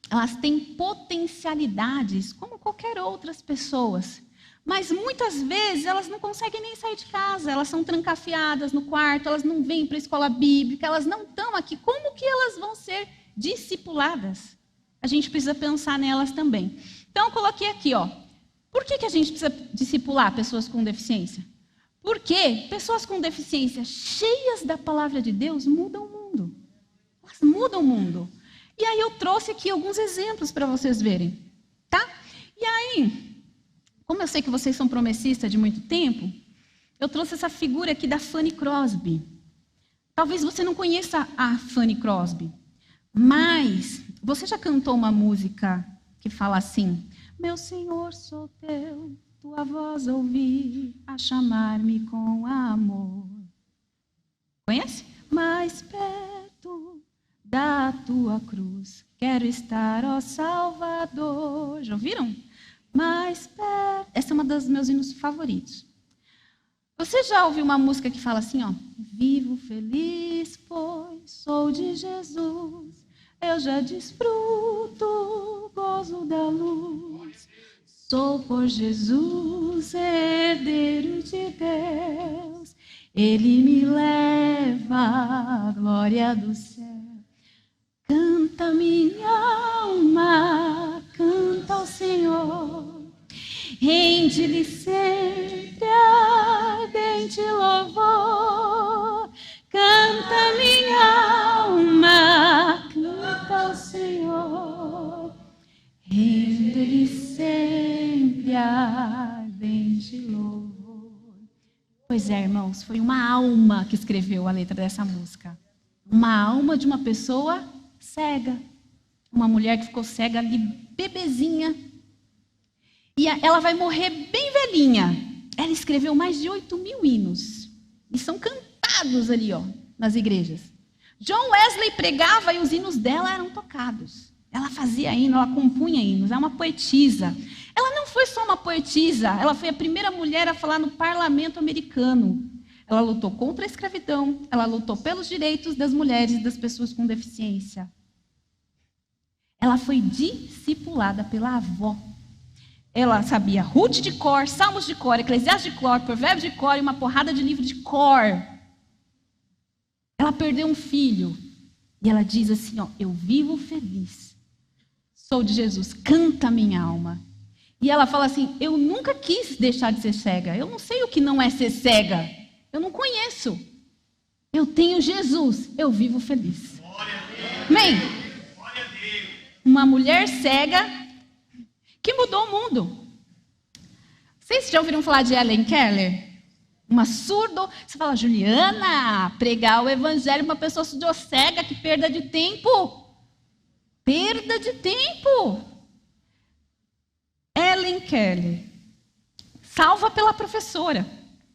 elas têm potencialidades como qualquer outras pessoas. Mas muitas vezes elas não conseguem nem sair de casa, elas são trancafiadas no quarto, elas não vêm para a escola bíblica, elas não estão aqui. Como que elas vão ser discipuladas? A gente precisa pensar nelas também. Então, eu coloquei aqui, ó. Por que a gente precisa discipular pessoas com deficiência? Porque pessoas com deficiência cheias da palavra de Deus mudam o mundo. Elas mudam o mundo. E aí eu trouxe aqui alguns exemplos para vocês verem. Tá? E aí, como eu sei que vocês são promessistas de muito tempo, eu trouxe essa figura aqui da Fanny Crosby. Talvez você não conheça a Fanny Crosby, mas você já cantou uma música que fala assim: meu Senhor, sou teu, tua voz ouvi a chamar-me com amor. Conhece? Mais perto da tua cruz quero estar, ó Salvador. Já ouviram? Mais perto. Essa é uma dos meus hinos favoritos. Você já ouviu uma música que fala assim, ó: vivo feliz, pois sou de Jesus, eu já desfruto, gozo da luz. Sou por Jesus, herdeiro de Deus, Ele me leva à glória do céu. Canta minha alma, canta ao Senhor, rende-lhe sempre ardente louvor. Canta minha alma, canta ao Senhor, rende-lhe sempre ardente louvor. Pois é, irmãos, foi uma alma que escreveu a letra dessa música. Uma alma de uma pessoa cega. Uma mulher que ficou cega ali, bebezinha. E ela vai morrer bem velhinha. Ela escreveu mais de 8.000 hinos. E são cantados ali, ó, nas igrejas. John Wesley pregava e os hinos dela eram tocados. Ela fazia hino, ela compunha hinos, é uma poetisa. Ela não foi só uma poetisa, ela foi a primeira mulher a falar no parlamento americano. Ela lutou contra a escravidão, ela lutou pelos direitos das mulheres e das pessoas com deficiência. Ela foi discipulada pela avó. Ela sabia Ruth de cor, Salmos de cor, Eclesiastes de cor, Provérbios de cor e uma porrada de livro de cor. Ela perdeu um filho e ela diz assim, ó: eu vivo feliz, sou de Jesus, canta minha alma. E ela fala assim: eu nunca quis deixar de ser cega, eu não sei o que não é ser cega, eu não conheço. Eu tenho Jesus, eu vivo feliz. Amém? Uma mulher cega que mudou o mundo. Vocês já ouviram falar de Helen Keller? Uma surdo. Você fala: Juliana, pregar o evangelho para uma pessoa surdo-cega, que perda de tempo. Perda de tempo. Helen Keller, salva pela professora.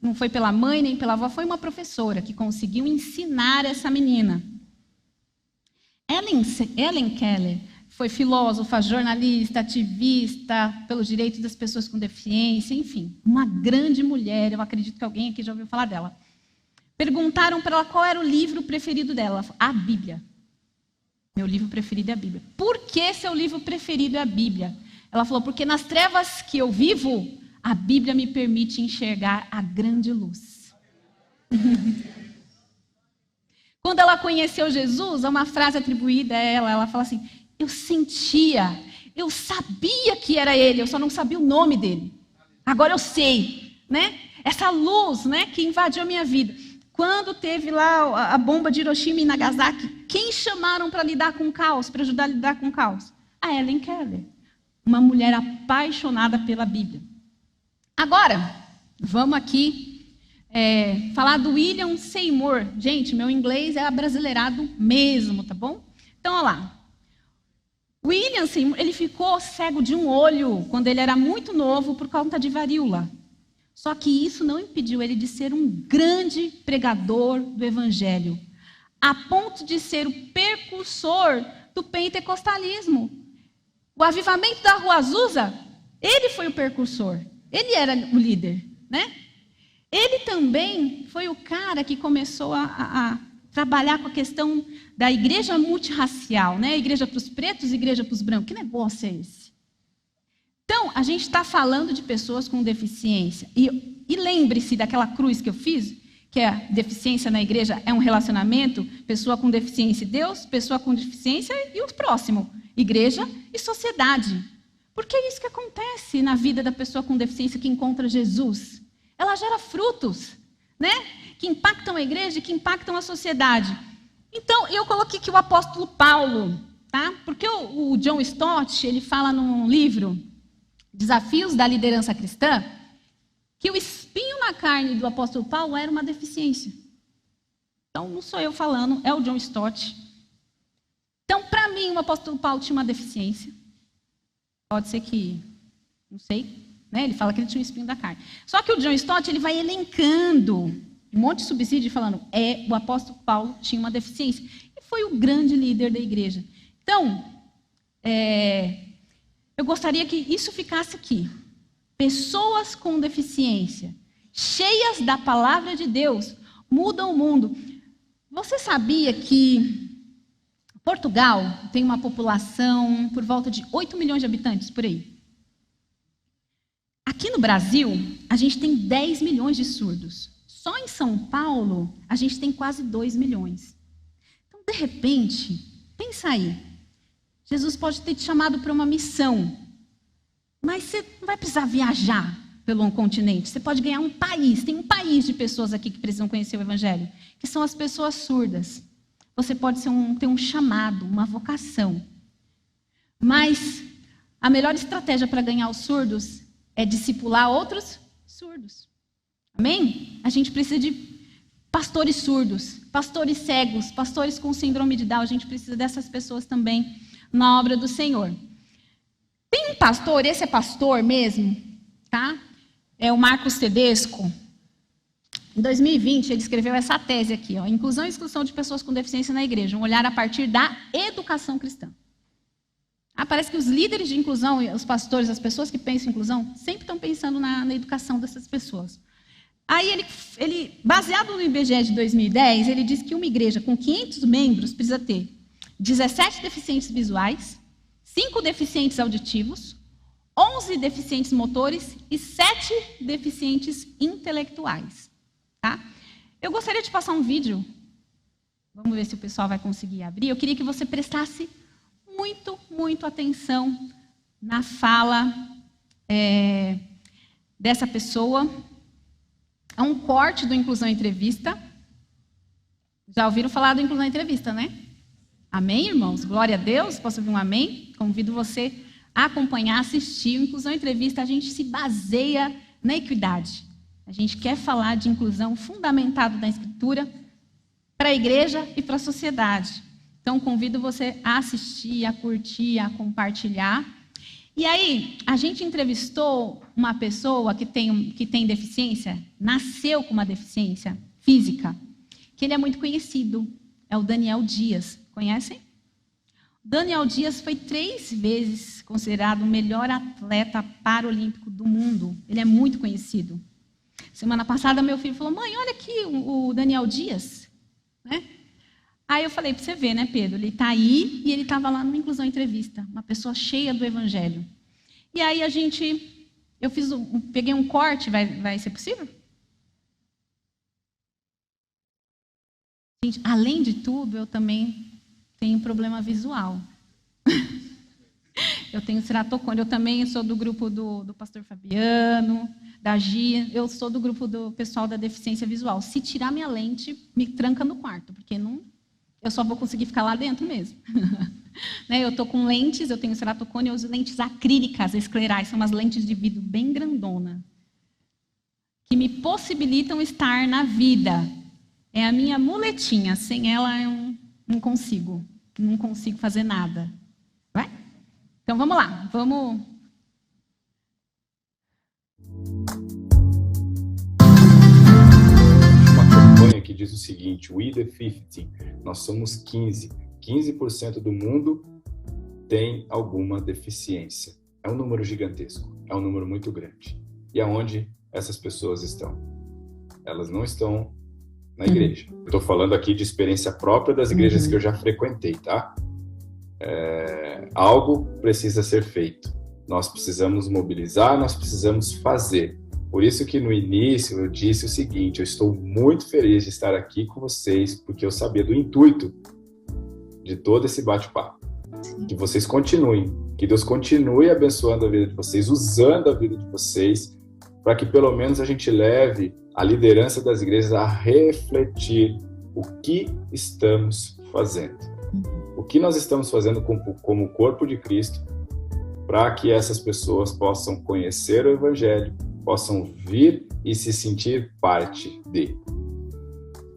Não foi pela mãe nem pela avó, foi uma professora que conseguiu ensinar essa menina. Helen Keller foi filósofa, jornalista, ativista pelos direitos das pessoas com deficiência, enfim, uma grande mulher. Eu acredito que alguém aqui já ouviu falar dela. Perguntaram para ela qual era o livro preferido dela. Ela falou, a Bíblia. Meu livro preferido é a Bíblia. Por que seu livro preferido é a Bíblia? Ela falou, porque nas trevas que eu vivo, a Bíblia me permite enxergar a grande luz. Quando ela conheceu Jesus, há uma frase atribuída a ela fala assim, eu sentia, eu sabia que era ele, eu só não sabia o nome dele. Agora eu sei, né? Essa luz, né, que invadiu a minha vida. Quando teve lá a bomba de Hiroshima e Nagasaki, quem chamaram para lidar com o caos, para ajudar a lidar com o caos? A Helen Keller, uma mulher apaixonada pela Bíblia. Agora, vamos aqui falar do William Seymour. Gente, meu inglês é abrasileirado mesmo, tá bom? Então, olha lá. William Seymour, ele ficou cego de um olho quando ele era muito novo por conta de varíola. Só que isso não impediu ele de ser um grande pregador do Evangelho, a ponto de ser o precursor do pentecostalismo. O avivamento da Rua Azusa, ele foi o precursor, ele era o líder, né? Ele também foi o cara que começou a trabalhar com a questão da igreja multirracial, né? Igreja para os pretos e igreja para os brancos. Que negócio é esse? Então, a gente está falando de pessoas com deficiência. E lembre-se daquela cruz que eu fiz, que a deficiência na igreja é um relacionamento, pessoa com deficiência e Deus, pessoa com deficiência e o próximo, igreja e sociedade. Porque é isso que acontece na vida da pessoa com deficiência que encontra Jesus. Ela gera frutos, né? Que impactam a igreja e que impactam a sociedade. Então, eu coloquei aqui o apóstolo Paulo, tá? Porque o John Stott, ele fala num livro, Desafios da Liderança Cristã, que o espinho na carne do apóstolo Paulo era uma deficiência. Então, não sou eu falando, é o John Stott. Então, para mim, o apóstolo Paulo tinha uma deficiência. Pode ser que, não sei, né? Ele fala que ele tinha um espinho da carne. Só que o John Stott, ele vai elencando um monte de subsídio, falando, o apóstolo Paulo tinha uma deficiência. E foi o grande líder da igreja. Então, eu gostaria que isso ficasse aqui. Pessoas com deficiência, cheias da palavra de Deus, mudam o mundo. Você sabia que Portugal tem uma população por volta de 8 milhões de habitantes, por aí? Aqui no Brasil, a gente tem 10 milhões de surdos. Só em São Paulo, a gente tem quase 2 milhões. Então, de repente, pensa aí. Jesus pode ter te chamado para uma missão, mas você não vai precisar viajar pelo continente. Você pode ganhar um país. Tem um país de pessoas aqui que precisam conhecer o Evangelho, que são as pessoas surdas. Você pode ter um chamado, uma vocação. Mas a melhor estratégia para ganhar os surdos é discipular outros surdos. Amém? A gente precisa de pastores surdos, pastores cegos, pastores com síndrome de Down. A gente precisa dessas pessoas também na obra do Senhor. Tem um pastor, esse é pastor mesmo, tá? É o Marcos Tedesco. Em 2020, ele escreveu essa tese aqui, ó, Inclusão e Exclusão de Pessoas com Deficiência na Igreja, um olhar a partir da educação cristã. Parece que os líderes de inclusão, os pastores, as pessoas que pensam em inclusão, sempre estão pensando na educação dessas pessoas. Aí ele, baseado no IBGE de 2010, ele diz que uma igreja com 500 membros precisa ter 17 deficientes visuais, 5 deficientes auditivos, 11 deficientes motores e 7 deficientes intelectuais. Tá? Eu gostaria de passar um vídeo. Vamos ver se o pessoal vai conseguir abrir. Eu queria que você prestasse muito atenção na fala dessa pessoa. É um corte do Inclusão Entrevista. Já ouviram falar do Inclusão Entrevista, né? Amém, irmãos? Glória a Deus. Posso ouvir um amém? Convido você a acompanhar, assistir. O Inclusão Entrevista, a gente se baseia na equidade. A gente quer falar de inclusão fundamentado na Escritura para a igreja e para a sociedade. Então, convido você a assistir, a curtir, a compartilhar. E aí, a gente entrevistou uma pessoa que tem deficiência, nasceu com uma deficiência física, que ele é muito conhecido, é o Daniel Dias. Conhecem? Daniel Dias foi 3 vezes considerado o melhor atleta paralímpico do mundo. Ele é muito conhecido. Semana passada, meu filho falou, mãe, olha aqui o Daniel Dias. Né? Aí eu falei, para você ver, né, Pedro? Ele está aí e ele estava lá numa Inclusão Entrevista. Uma pessoa cheia do Evangelho. E aí eu peguei um corte, vai ser possível? Gente, além de tudo, eu também tenho problema visual. Eu tenho ceratocone. Eu também sou do grupo do pastor Fabiano, da Gia. Eu sou do grupo do pessoal da deficiência visual. Se tirar minha lente, me tranca no quarto, porque eu só vou conseguir ficar lá dentro mesmo. Né, eu estou com lentes, eu tenho ceratocone, eu uso lentes acrílicas esclerais, são umas lentes de vidro bem grandona, que me possibilitam estar na vida. É a minha muletinha, sem ela eu não consigo fazer nada. Vai? Então vamos lá, vamos. Uma campanha que diz o seguinte: We the 50, nós somos 15. 15% do mundo tem alguma deficiência. É um número gigantesco, é um número muito grande. E aonde essas pessoas estão? Elas não estão na igreja. Eu estou falando aqui de experiência própria das igrejas que eu já frequentei, tá? Algo precisa ser feito. Nós precisamos mobilizar, nós precisamos fazer. Por isso que no início eu disse o seguinte: eu estou muito feliz de estar aqui com vocês, porque eu sabia do intuito de todo esse bate-papo. Que vocês continuem, que Deus continue abençoando a vida de vocês, usando a vida de vocês, para que pelo menos a gente leve a liderança das igrejas a refletir o que estamos fazendo. O que nós estamos fazendo como corpo de Cristo, para que essas pessoas possam conhecer o Evangelho, possam vir e se sentir parte de.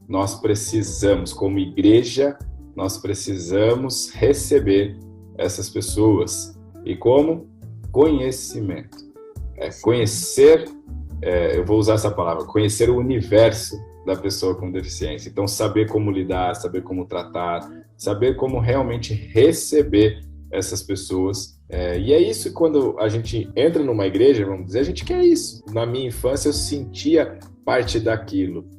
Nós precisamos, como igreja, nós precisamos receber essas pessoas. E como? Conhecimento. Conhecer, eu vou usar essa palavra, conhecer o universo da pessoa com deficiência. Então, saber como lidar, saber como tratar, saber como realmente receber essas pessoas. E é isso que quando a gente entra numa igreja, vamos dizer, a gente quer isso. Na minha infância, eu sentia parte daquilo.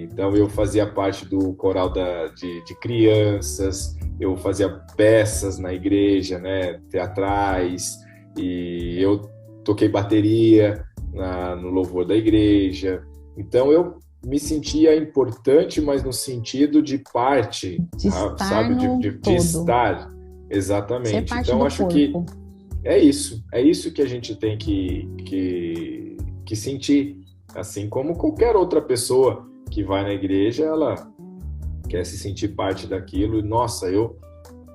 Então, eu fazia parte do coral de crianças, eu fazia peças na igreja, né, teatrais, e eu toquei bateria no louvor da igreja. Então, eu me sentia importante, mas no sentido de parte, de estar, sabe? De estar, exatamente. Então, acho que é isso que a gente tem que sentir, assim como qualquer outra pessoa que vai na igreja, ela quer se sentir parte daquilo. Nossa, eu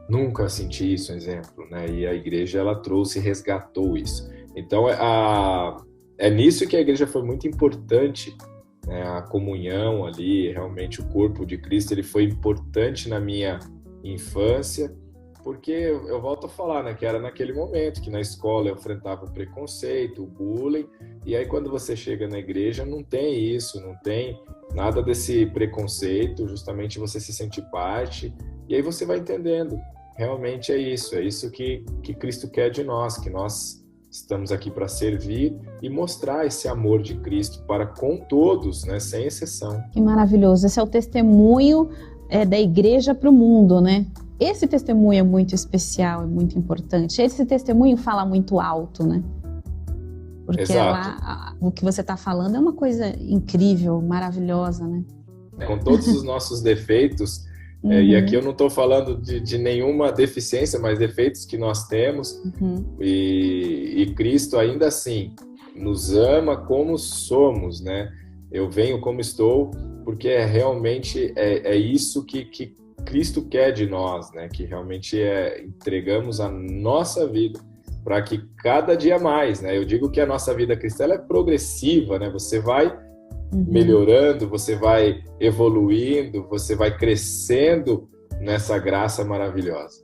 nunca senti isso, exemplo, né? E a igreja, ela trouxe, resgatou isso. Então, é nisso que a igreja foi muito importante, né? A comunhão ali, realmente o corpo de Cristo, ele foi importante na minha infância, porque eu volto a falar, né, que era naquele momento que na escola eu enfrentava o preconceito, o bullying, e aí quando você chega na igreja não tem isso, não tem nada desse preconceito, justamente você se sente parte, e aí você vai entendendo, realmente é isso que Cristo quer de nós, que nós estamos aqui para servir e mostrar esse amor de Cristo para com todos, né, sem exceção. Que maravilhoso, esse é o testemunho da igreja para o mundo, né? Esse testemunho é muito especial, é muito importante. Esse testemunho fala muito alto, né? Porque o que você está falando é uma coisa incrível, maravilhosa, né? Com todos os nossos defeitos, e aqui eu não estou falando de nenhuma deficiência, mas defeitos que nós temos, e Cristo ainda assim nos ama como somos, né? Eu venho como estou, porque realmente é isso que Cristo quer de nós, né? Que realmente entregamos a nossa vida para que cada dia mais, né? Eu digo que a nossa vida cristã é progressiva, né? Você vai melhorando, você vai evoluindo, você vai crescendo nessa graça maravilhosa.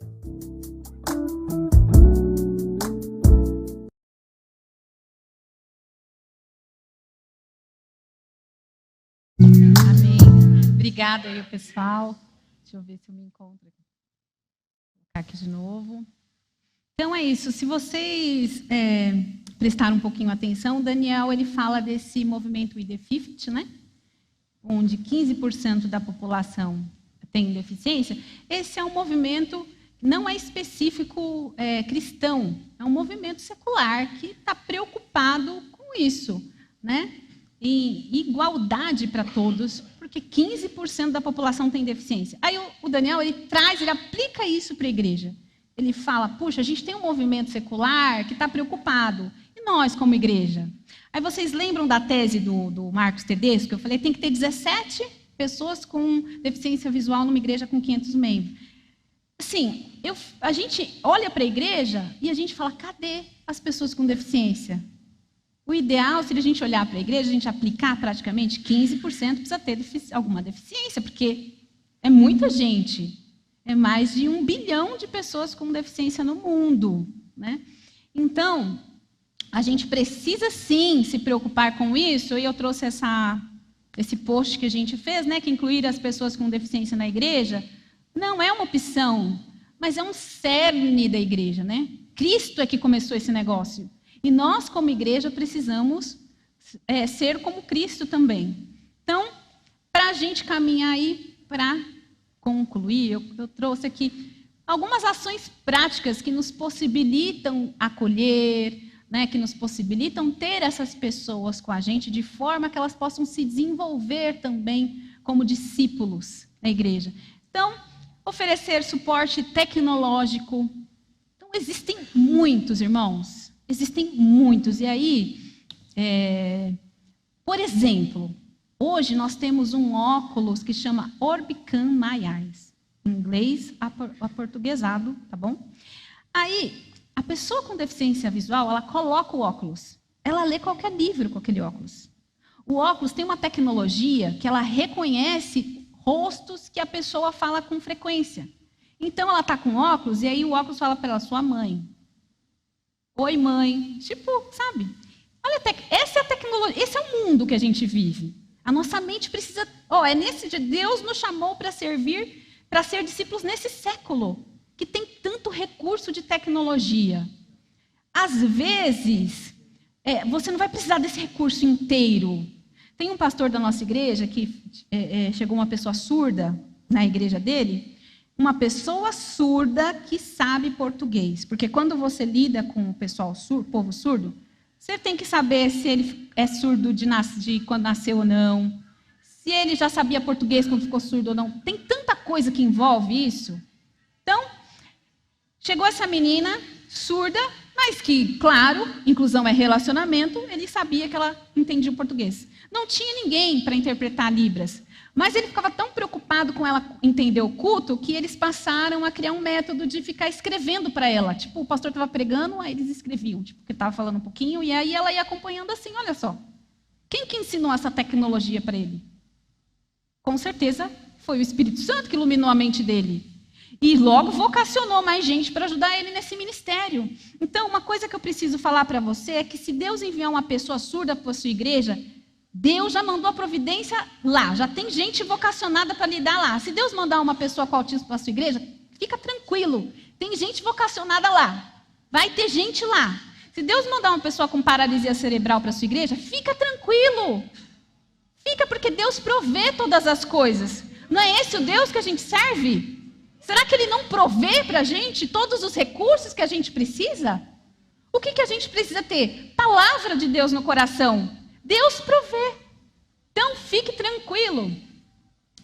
Amém. Obrigada aí, pessoal. Deixa eu ver se eu me encontro aqui. aqui de novo. Então é isso. Se vocês prestaram um pouquinho atenção, o Daniel ele fala desse movimento We the 50, né? Onde 15% da população tem deficiência. Esse é um movimento que não é específico cristão, é um movimento secular que está preocupado com isso, né? E igualdade para todos, porque 15% da população tem deficiência. Aí o Daniel ele aplica isso para a igreja. Ele fala, puxa, a gente tem um movimento secular que está preocupado. E nós, como igreja? Aí vocês lembram da tese do Marcos Tedesco? Eu falei, tem que ter 17 pessoas com deficiência visual numa igreja com 500 membros. Assim, a gente olha para a igreja e a gente fala, cadê as pessoas com deficiência? O ideal seria a gente olhar para a igreja, a gente aplicar praticamente 15% precisa ter alguma deficiência, porque é muita gente. É mais de 1 bilhão de pessoas com deficiência no mundo, né? Então, a gente precisa sim se preocupar com isso, e eu trouxe esse post que a gente fez, né, que incluir as pessoas com deficiência na igreja, não é uma opção, mas é um cerne da igreja, né? Cristo é que começou esse negócio. E nós, como igreja, precisamos ser como Cristo também. Então, para a gente caminhar aí para concluir, eu trouxe aqui algumas ações práticas que nos possibilitam acolher, né, que nos possibilitam ter essas pessoas com a gente de forma que elas possam se desenvolver também como discípulos na igreja. Então, oferecer suporte tecnológico. Então, existem muitos, irmãos, existem muitos. E aí, por exemplo, hoje nós temos um óculos que chama Orbicam My Eyes, em inglês aportuguesado, tá bom? Aí, a pessoa com deficiência visual, ela coloca o óculos, ela lê qualquer livro com aquele óculos. O óculos tem uma tecnologia que ela reconhece rostos que a pessoa fala com frequência. Então, ela está com óculos e aí o óculos fala para ela, sua mãe. Oi, mãe. Tipo, sabe? Olha, essa é a tecnologia, esse é o mundo que a gente vive. A nossa mente precisa... é nesse dia, Deus nos chamou para servir, para ser discípulos nesse século, que tem tanto recurso de tecnologia. Às vezes, você não vai precisar desse recurso inteiro. Tem um pastor da nossa igreja que chegou uma pessoa surda na igreja dele, uma pessoa surda que sabe português. Porque quando você lida com o pessoal surdo, povo surdo, você tem que saber se ele é surdo de quando nasceu ou não, se ele já sabia português quando ficou surdo ou não. Tem tanta coisa que envolve isso. Então, chegou essa menina surda, mas que, claro, inclusão é relacionamento, ele sabia que ela entendia o português. Não tinha ninguém para interpretar Libras, mas ele ficava tão preocupado com ela entender o culto que eles passaram a criar um método de ficar escrevendo para ela. Tipo, o pastor estava pregando, aí eles escreviam, tipo, porque estava falando um pouquinho, e aí ela ia acompanhando assim, olha só. Quem que ensinou essa tecnologia para ele? Com certeza foi o Espírito Santo que iluminou a mente dele. E logo vocacionou mais gente para ajudar ele nesse ministério. Então, uma coisa que eu preciso falar para você é que se Deus enviar uma pessoa surda para a sua igreja, Deus já mandou a providência lá, já tem gente vocacionada para lidar lá. Se Deus mandar uma pessoa com autismo para a sua igreja, fica tranquilo, tem gente vocacionada lá, vai ter gente lá. Se Deus mandar uma pessoa com paralisia cerebral para a sua igreja, fica tranquilo. Fica, porque Deus provê todas as coisas. Não é esse o Deus que a gente serve? Será que Ele não provê para a gente todos os recursos que a gente precisa? O que a gente precisa ter? Palavra de Deus no coração. Deus provê. Então, fique tranquilo.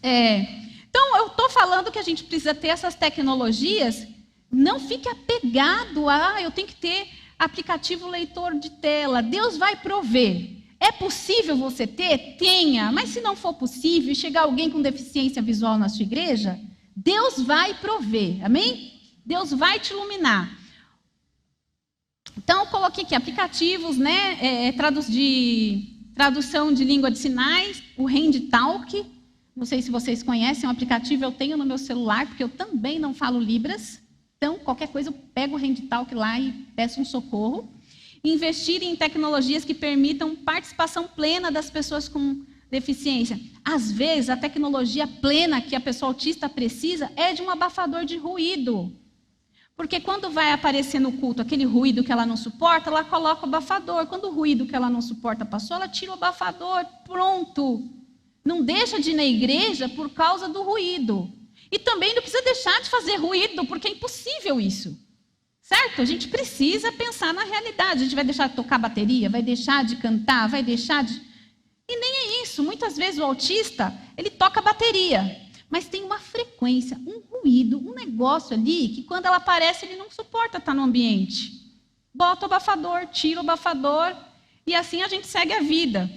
Então, eu estou falando que a gente precisa ter essas tecnologias. Não fique apegado a, eu tenho que ter aplicativo leitor de tela. Deus vai prover. É possível você ter? Tenha. Mas se não for possível, chegar alguém com deficiência visual na sua igreja, Deus vai prover. Amém? Deus vai te iluminar. Então, eu coloquei aqui aplicativos, né? Tradução de língua de sinais, o HandTalk. Não sei se vocês conhecem, é um aplicativo eu tenho no meu celular, porque eu também não falo Libras. Então, qualquer coisa, eu pego o HandTalk lá e peço um socorro. Investir em tecnologias que permitam participação plena das pessoas com deficiência. Às vezes, a tecnologia plena que a pessoa autista precisa é de um abafador de ruído. Porque quando vai aparecer no culto aquele ruído que ela não suporta, ela coloca o abafador. Quando o ruído que ela não suporta passou, ela tira o abafador. Pronto. Não deixa de ir na igreja por causa do ruído. E também não precisa deixar de fazer ruído, porque é impossível isso. Certo? A gente precisa pensar na realidade. A gente vai deixar de tocar bateria, vai deixar de cantar, vai deixar de... E nem é isso. Muitas vezes o autista, ele toca bateria, mas tem uma frequência, um ruído, um negócio ali, que quando ela aparece, ele não suporta estar no ambiente. Bota o abafador, tira o abafador, e assim a gente segue a vida.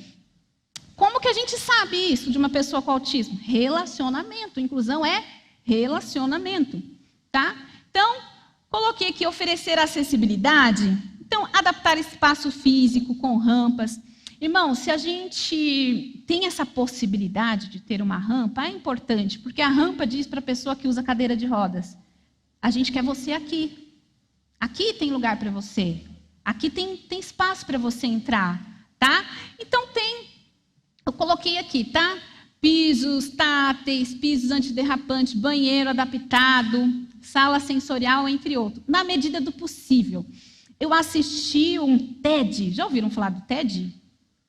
Como que a gente sabe isso de uma pessoa com autismo? Relacionamento. Inclusão é relacionamento, tá? Então, coloquei aqui oferecer acessibilidade. Então, adaptar espaço físico com rampas. Irmão, se a gente tem essa possibilidade de ter uma rampa, é importante, porque a rampa diz para a pessoa que usa cadeira de rodas: a gente quer você aqui. Aqui tem lugar para você. Aqui tem espaço para você entrar, tá? Então eu coloquei aqui, tá? Pisos táteis, pisos antiderrapantes, banheiro adaptado, sala sensorial, entre outros, na medida do possível. Eu assisti um TED. Já ouviram falar do TED?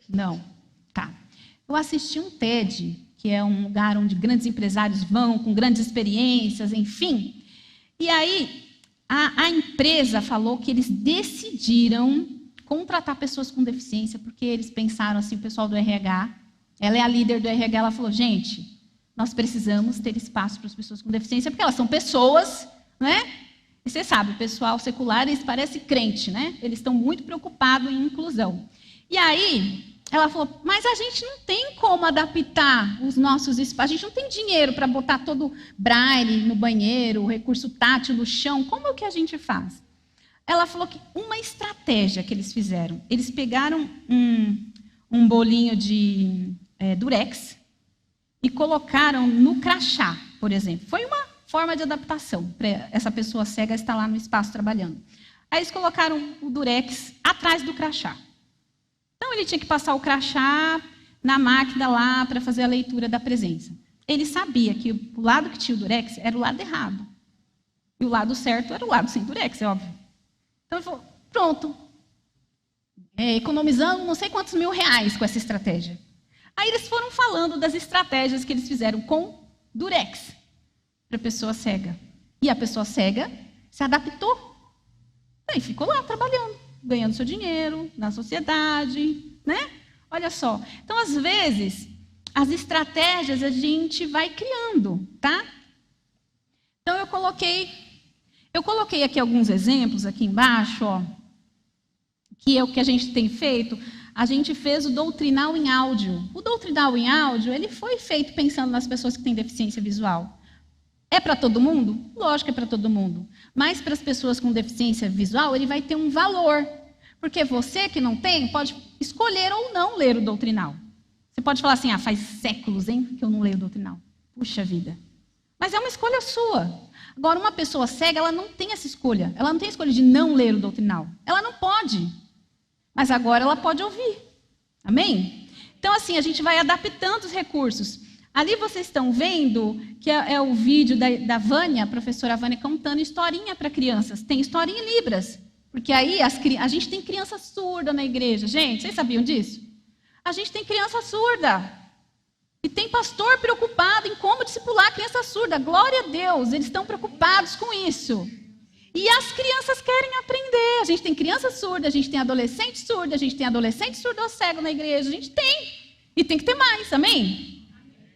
Não. Tá. Eu assisti um TED, que é um lugar onde grandes empresários vão, com grandes experiências, enfim. E aí, a empresa falou que eles decidiram contratar pessoas com deficiência, porque eles pensaram assim, o pessoal do RH, ela é a líder do RH, ela falou: gente, nós precisamos ter espaço para as pessoas com deficiência, porque elas são pessoas, né? E você sabe, o pessoal secular, eles parecem crente, né? Eles estão muito preocupados em inclusão. E aí, ela falou: mas a gente não tem como adaptar os nossos espaços, a gente não tem dinheiro para botar todo braille no banheiro, recurso tátil no chão, como é que a gente faz? Ela falou que uma estratégia que eles fizeram, eles pegaram um bolinho de durex e colocaram no crachá, por exemplo. Foi uma forma de adaptação para essa pessoa cega estar lá no espaço trabalhando. Aí eles colocaram o durex atrás do crachá. Então, ele tinha que passar o crachá na máquina lá para fazer a leitura da presença. Ele sabia que o lado que tinha o durex era o lado errado. E o lado certo era o lado sem durex, é óbvio. Então, ele falou: pronto. Economizando não sei quantos R$1.000 com essa estratégia. Aí eles foram falando das estratégias que eles fizeram com durex para a pessoa cega. E a pessoa cega se adaptou. E ficou lá trabalhando, ganhando seu dinheiro na sociedade, né? Olha só. Então, às vezes, as estratégias a gente vai criando, tá? Então, eu coloquei aqui alguns exemplos aqui embaixo, ó, que é o que a gente tem feito. A gente fez o doutrinal em áudio. O doutrinal em áudio, ele foi feito pensando nas pessoas que têm deficiência visual. É para todo mundo? Lógico que é para todo mundo. Mas para as pessoas com deficiência visual, ele vai ter um valor. Porque você que não tem, pode escolher ou não ler o doutrinal. Você pode falar assim: faz séculos, hein, que eu não leio o doutrinal. Puxa vida. Mas é uma escolha sua. Agora, uma pessoa cega, ela não tem essa escolha. Ela não tem a escolha de não ler o doutrinal. Ela não pode. Mas agora ela pode ouvir. Amém? Então, assim, a gente vai adaptando os recursos. Ali vocês estão vendo que é o vídeo da Vânia, a professora Vânia, contando historinha para crianças. Tem historinha em Libras. Porque aí a gente tem criança surda na igreja. Gente, vocês sabiam disso? A gente tem criança surda. E tem pastor preocupado em como discipular a criança surda. Glória a Deus, eles estão preocupados com isso. E as crianças querem aprender. A gente tem criança surda, a gente tem adolescente surda, a gente tem adolescente surdo ou cego na igreja. A gente tem. E tem que ter mais, amém?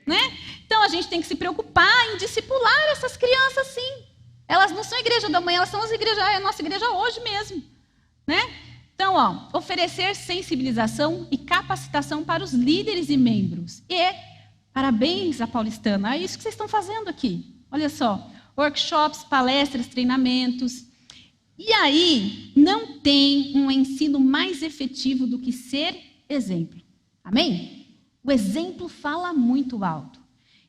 Né? Então, a gente tem que se preocupar em discipular essas crianças, sim. Elas não são a igreja da manhã, elas são a nossa igreja hoje mesmo. Né? Então, ó, oferecer sensibilização e capacitação para os líderes e membros. E parabéns à Paulistana, é isso que vocês estão fazendo aqui. Olha só, workshops, palestras, treinamentos. E aí, não tem um ensino mais efetivo do que ser exemplo. Amém? O exemplo fala muito alto.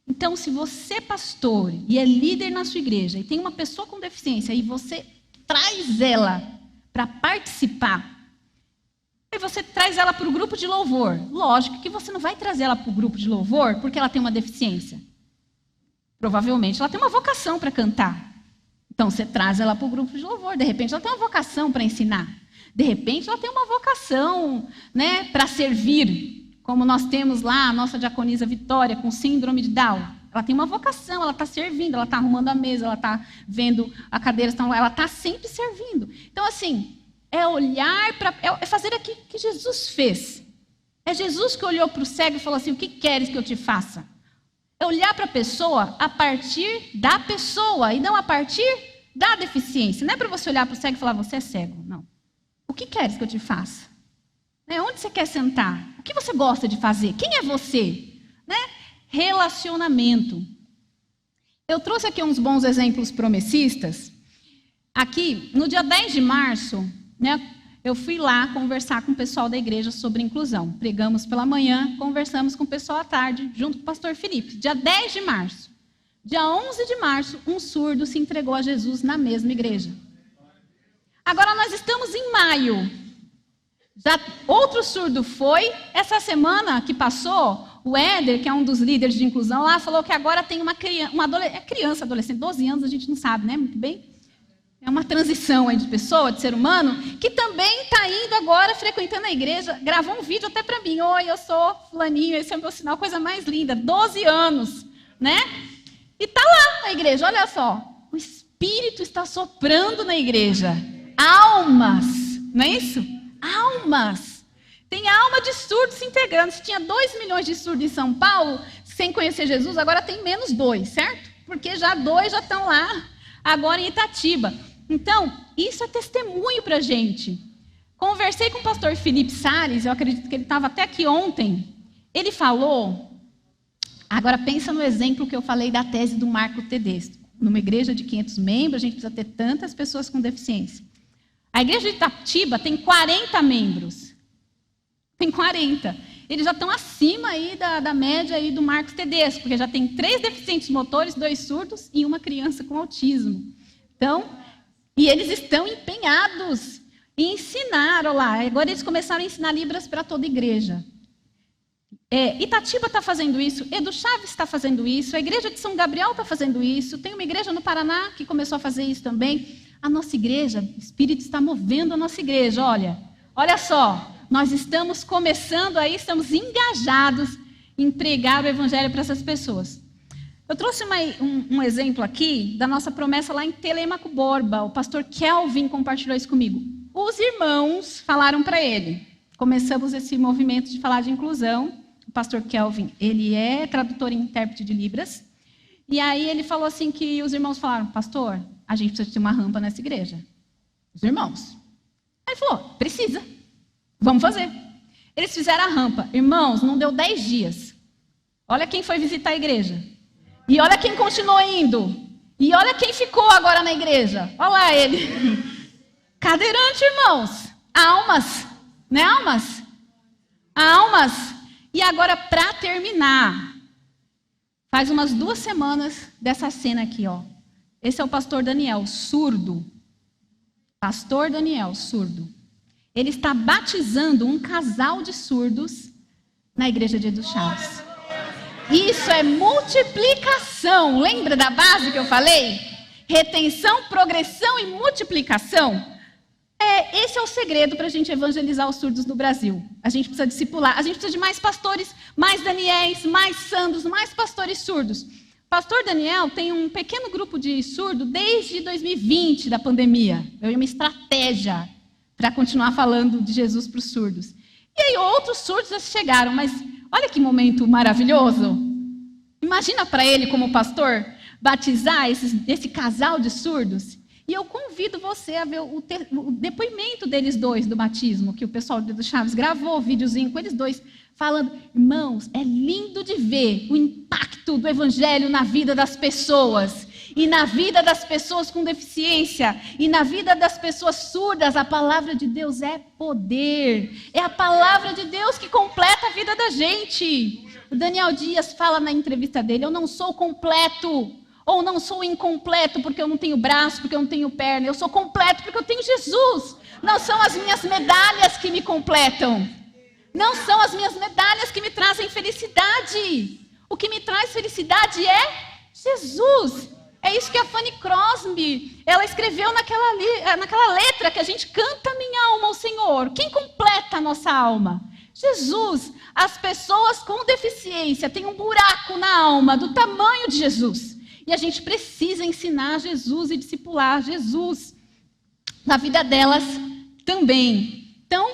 Então, se você é pastor e é líder na sua igreja e tem uma pessoa com deficiência e você traz ela para participar, e você traz ela para o grupo de louvor, lógico que você não vai trazer ela para o grupo de louvor porque ela tem uma deficiência. Provavelmente ela tem uma vocação para cantar. Então, você traz ela para o grupo de louvor. De repente, ela tem uma vocação para ensinar. De repente, ela tem uma vocação, né, para servir. Como nós temos lá a nossa diaconisa Vitória, com síndrome de Down. Ela tem uma vocação, ela está servindo, ela está arrumando a mesa, ela está vendo a cadeira, ela está sempre servindo. Então, assim, é olhar para... É fazer aquilo que Jesus fez. É Jesus que olhou para o cego e falou assim, o que queres que eu te faça? É olhar para a pessoa a partir da pessoa e não a partir da deficiência. Não é para você olhar para o cego e falar, você é cego. Não. O que queres que eu te faça? Né? Onde você quer sentar? O que você gosta de fazer? Quem é você? Né? Relacionamento. Eu trouxe aqui uns bons exemplos promessistas. Aqui, no dia 10 de março, né, eu fui lá conversar com o pessoal da igreja sobre inclusão. Pregamos pela manhã, conversamos com o pessoal à tarde, junto com o pastor Felipe. Dia 10 de março. Dia 11 de março, um surdo se entregou a Jesus na mesma igreja. Agora nós estamos em maio. Já outro surdo foi. Essa semana que passou, o Éder, que é um dos líderes de inclusão lá, falou que agora tem uma criança, adolescente, 12 anos, a gente não sabe, né, muito bem. É uma transição aí de pessoa, de ser humano, que também está indo agora, frequentando a igreja, gravou um vídeo até para mim. Oi, eu sou fulaninho, esse é o meu sinal, coisa mais linda, 12 anos, né? E está lá na igreja, olha só, o Espírito está soprando na igreja. Almas, não é isso? Almas. Tem alma de surdos se integrando. Se tinha 2 milhões de surdos em São Paulo, sem conhecer Jesus, agora tem menos 2, certo? Porque já 2 já estão lá, agora em Itatiba. Então, isso é testemunho para a gente. Conversei com o pastor Felipe Salles, eu acredito que ele estava até aqui ontem. Ele falou, agora pensa no exemplo que eu falei da tese do Marco Tedesco. Numa igreja de 500 membros, a gente precisa ter tantas pessoas com deficiência. A igreja de Itatiba tem 40 membros. Tem 40. Eles já estão acima aí da média aí do Marcos Tedesco, porque já tem 3 deficientes motores, 2 surdos e uma criança com autismo. Então, e eles estão empenhados em ensinar, olha lá, agora eles começaram a ensinar Libras para toda a igreja. Itatiba está fazendo isso, Edu Chaves está fazendo isso, a igreja de São Gabriel está fazendo isso, tem uma igreja no Paraná que começou a fazer isso também. A nossa igreja, o Espírito está movendo a nossa igreja, olha só. Nós estamos começando aí, estamos engajados em pregar o evangelho para essas pessoas. Eu trouxe um exemplo aqui da nossa promessa lá em Telêmaco Borba. O pastor Kelvin compartilhou isso comigo. Os irmãos falaram para ele. Começamos esse movimento de falar de inclusão. O pastor Kelvin, ele é tradutor e intérprete de Libras. E aí ele falou assim que os irmãos falaram, pastor, a gente precisa ter uma rampa nessa igreja. Os irmãos. Aí ele falou, precisa. Vamos fazer. Eles fizeram a rampa. Irmãos, não deu 10 dias. Olha quem foi visitar a igreja. E olha quem continuou indo. E olha quem ficou agora na igreja. Olha lá ele. Cadeirante, irmãos. Almas. Né, almas? Almas. E agora, para terminar, faz umas 2 semanas dessa cena aqui, ó. Esse é o pastor Daniel, surdo. Pastor Daniel, surdo. Ele está batizando um casal de surdos na igreja de Edu Chaves. Isso é multiplicação. Lembra da base que eu falei? Retenção, progressão e multiplicação. Esse é o segredo para a gente evangelizar os surdos no Brasil. A gente precisa discipular. A gente precisa de mais pastores, mais Daniéis, mais Sandros, mais pastores surdos. Pastor Daniel tem um pequeno grupo de surdo desde 2020, da pandemia. É uma estratégia para continuar falando de Jesus para os surdos. E aí outros surdos já chegaram, mas olha que momento maravilhoso. Imagina para ele, como pastor, batizar esse casal de surdos. E eu convido você a ver o depoimento deles dois do batismo, que o pessoal do Chaves gravou, o videozinho com eles dois, falando, irmãos, é lindo de ver o impacto do evangelho na vida das pessoas. E na vida das pessoas com deficiência, e na vida das pessoas surdas, a palavra de Deus é poder. É a palavra de Deus que completa a vida da gente. O Daniel Dias fala na entrevista dele, eu não sou completo, ou não sou incompleto porque eu não tenho braço, porque eu não tenho perna. Eu sou completo porque eu tenho Jesus. Não são as minhas medalhas que me completam. Não são as minhas medalhas que me trazem felicidade. O que me traz felicidade é Jesus. É isso que a Fanny Crosby, ela escreveu naquela letra que a gente canta minha alma ao Senhor. Quem completa a nossa alma? Jesus. As pessoas com deficiência têm um buraco na alma do tamanho de Jesus. E a gente precisa ensinar Jesus e discipular Jesus na vida delas também. Então,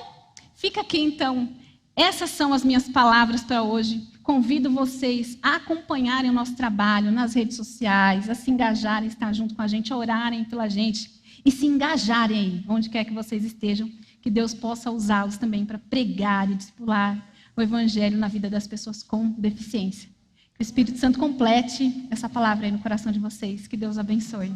fica aqui então. Essas são as minhas palavras para hoje. Convido vocês a acompanharem o nosso trabalho nas redes sociais, a se engajarem, estar junto com a gente, a orarem pela gente e se engajarem aí, onde quer que vocês estejam, que Deus possa usá-los também para pregar e discipular o Evangelho na vida das pessoas com deficiência. Que o Espírito Santo complete essa palavra aí no coração de vocês. Que Deus abençoe.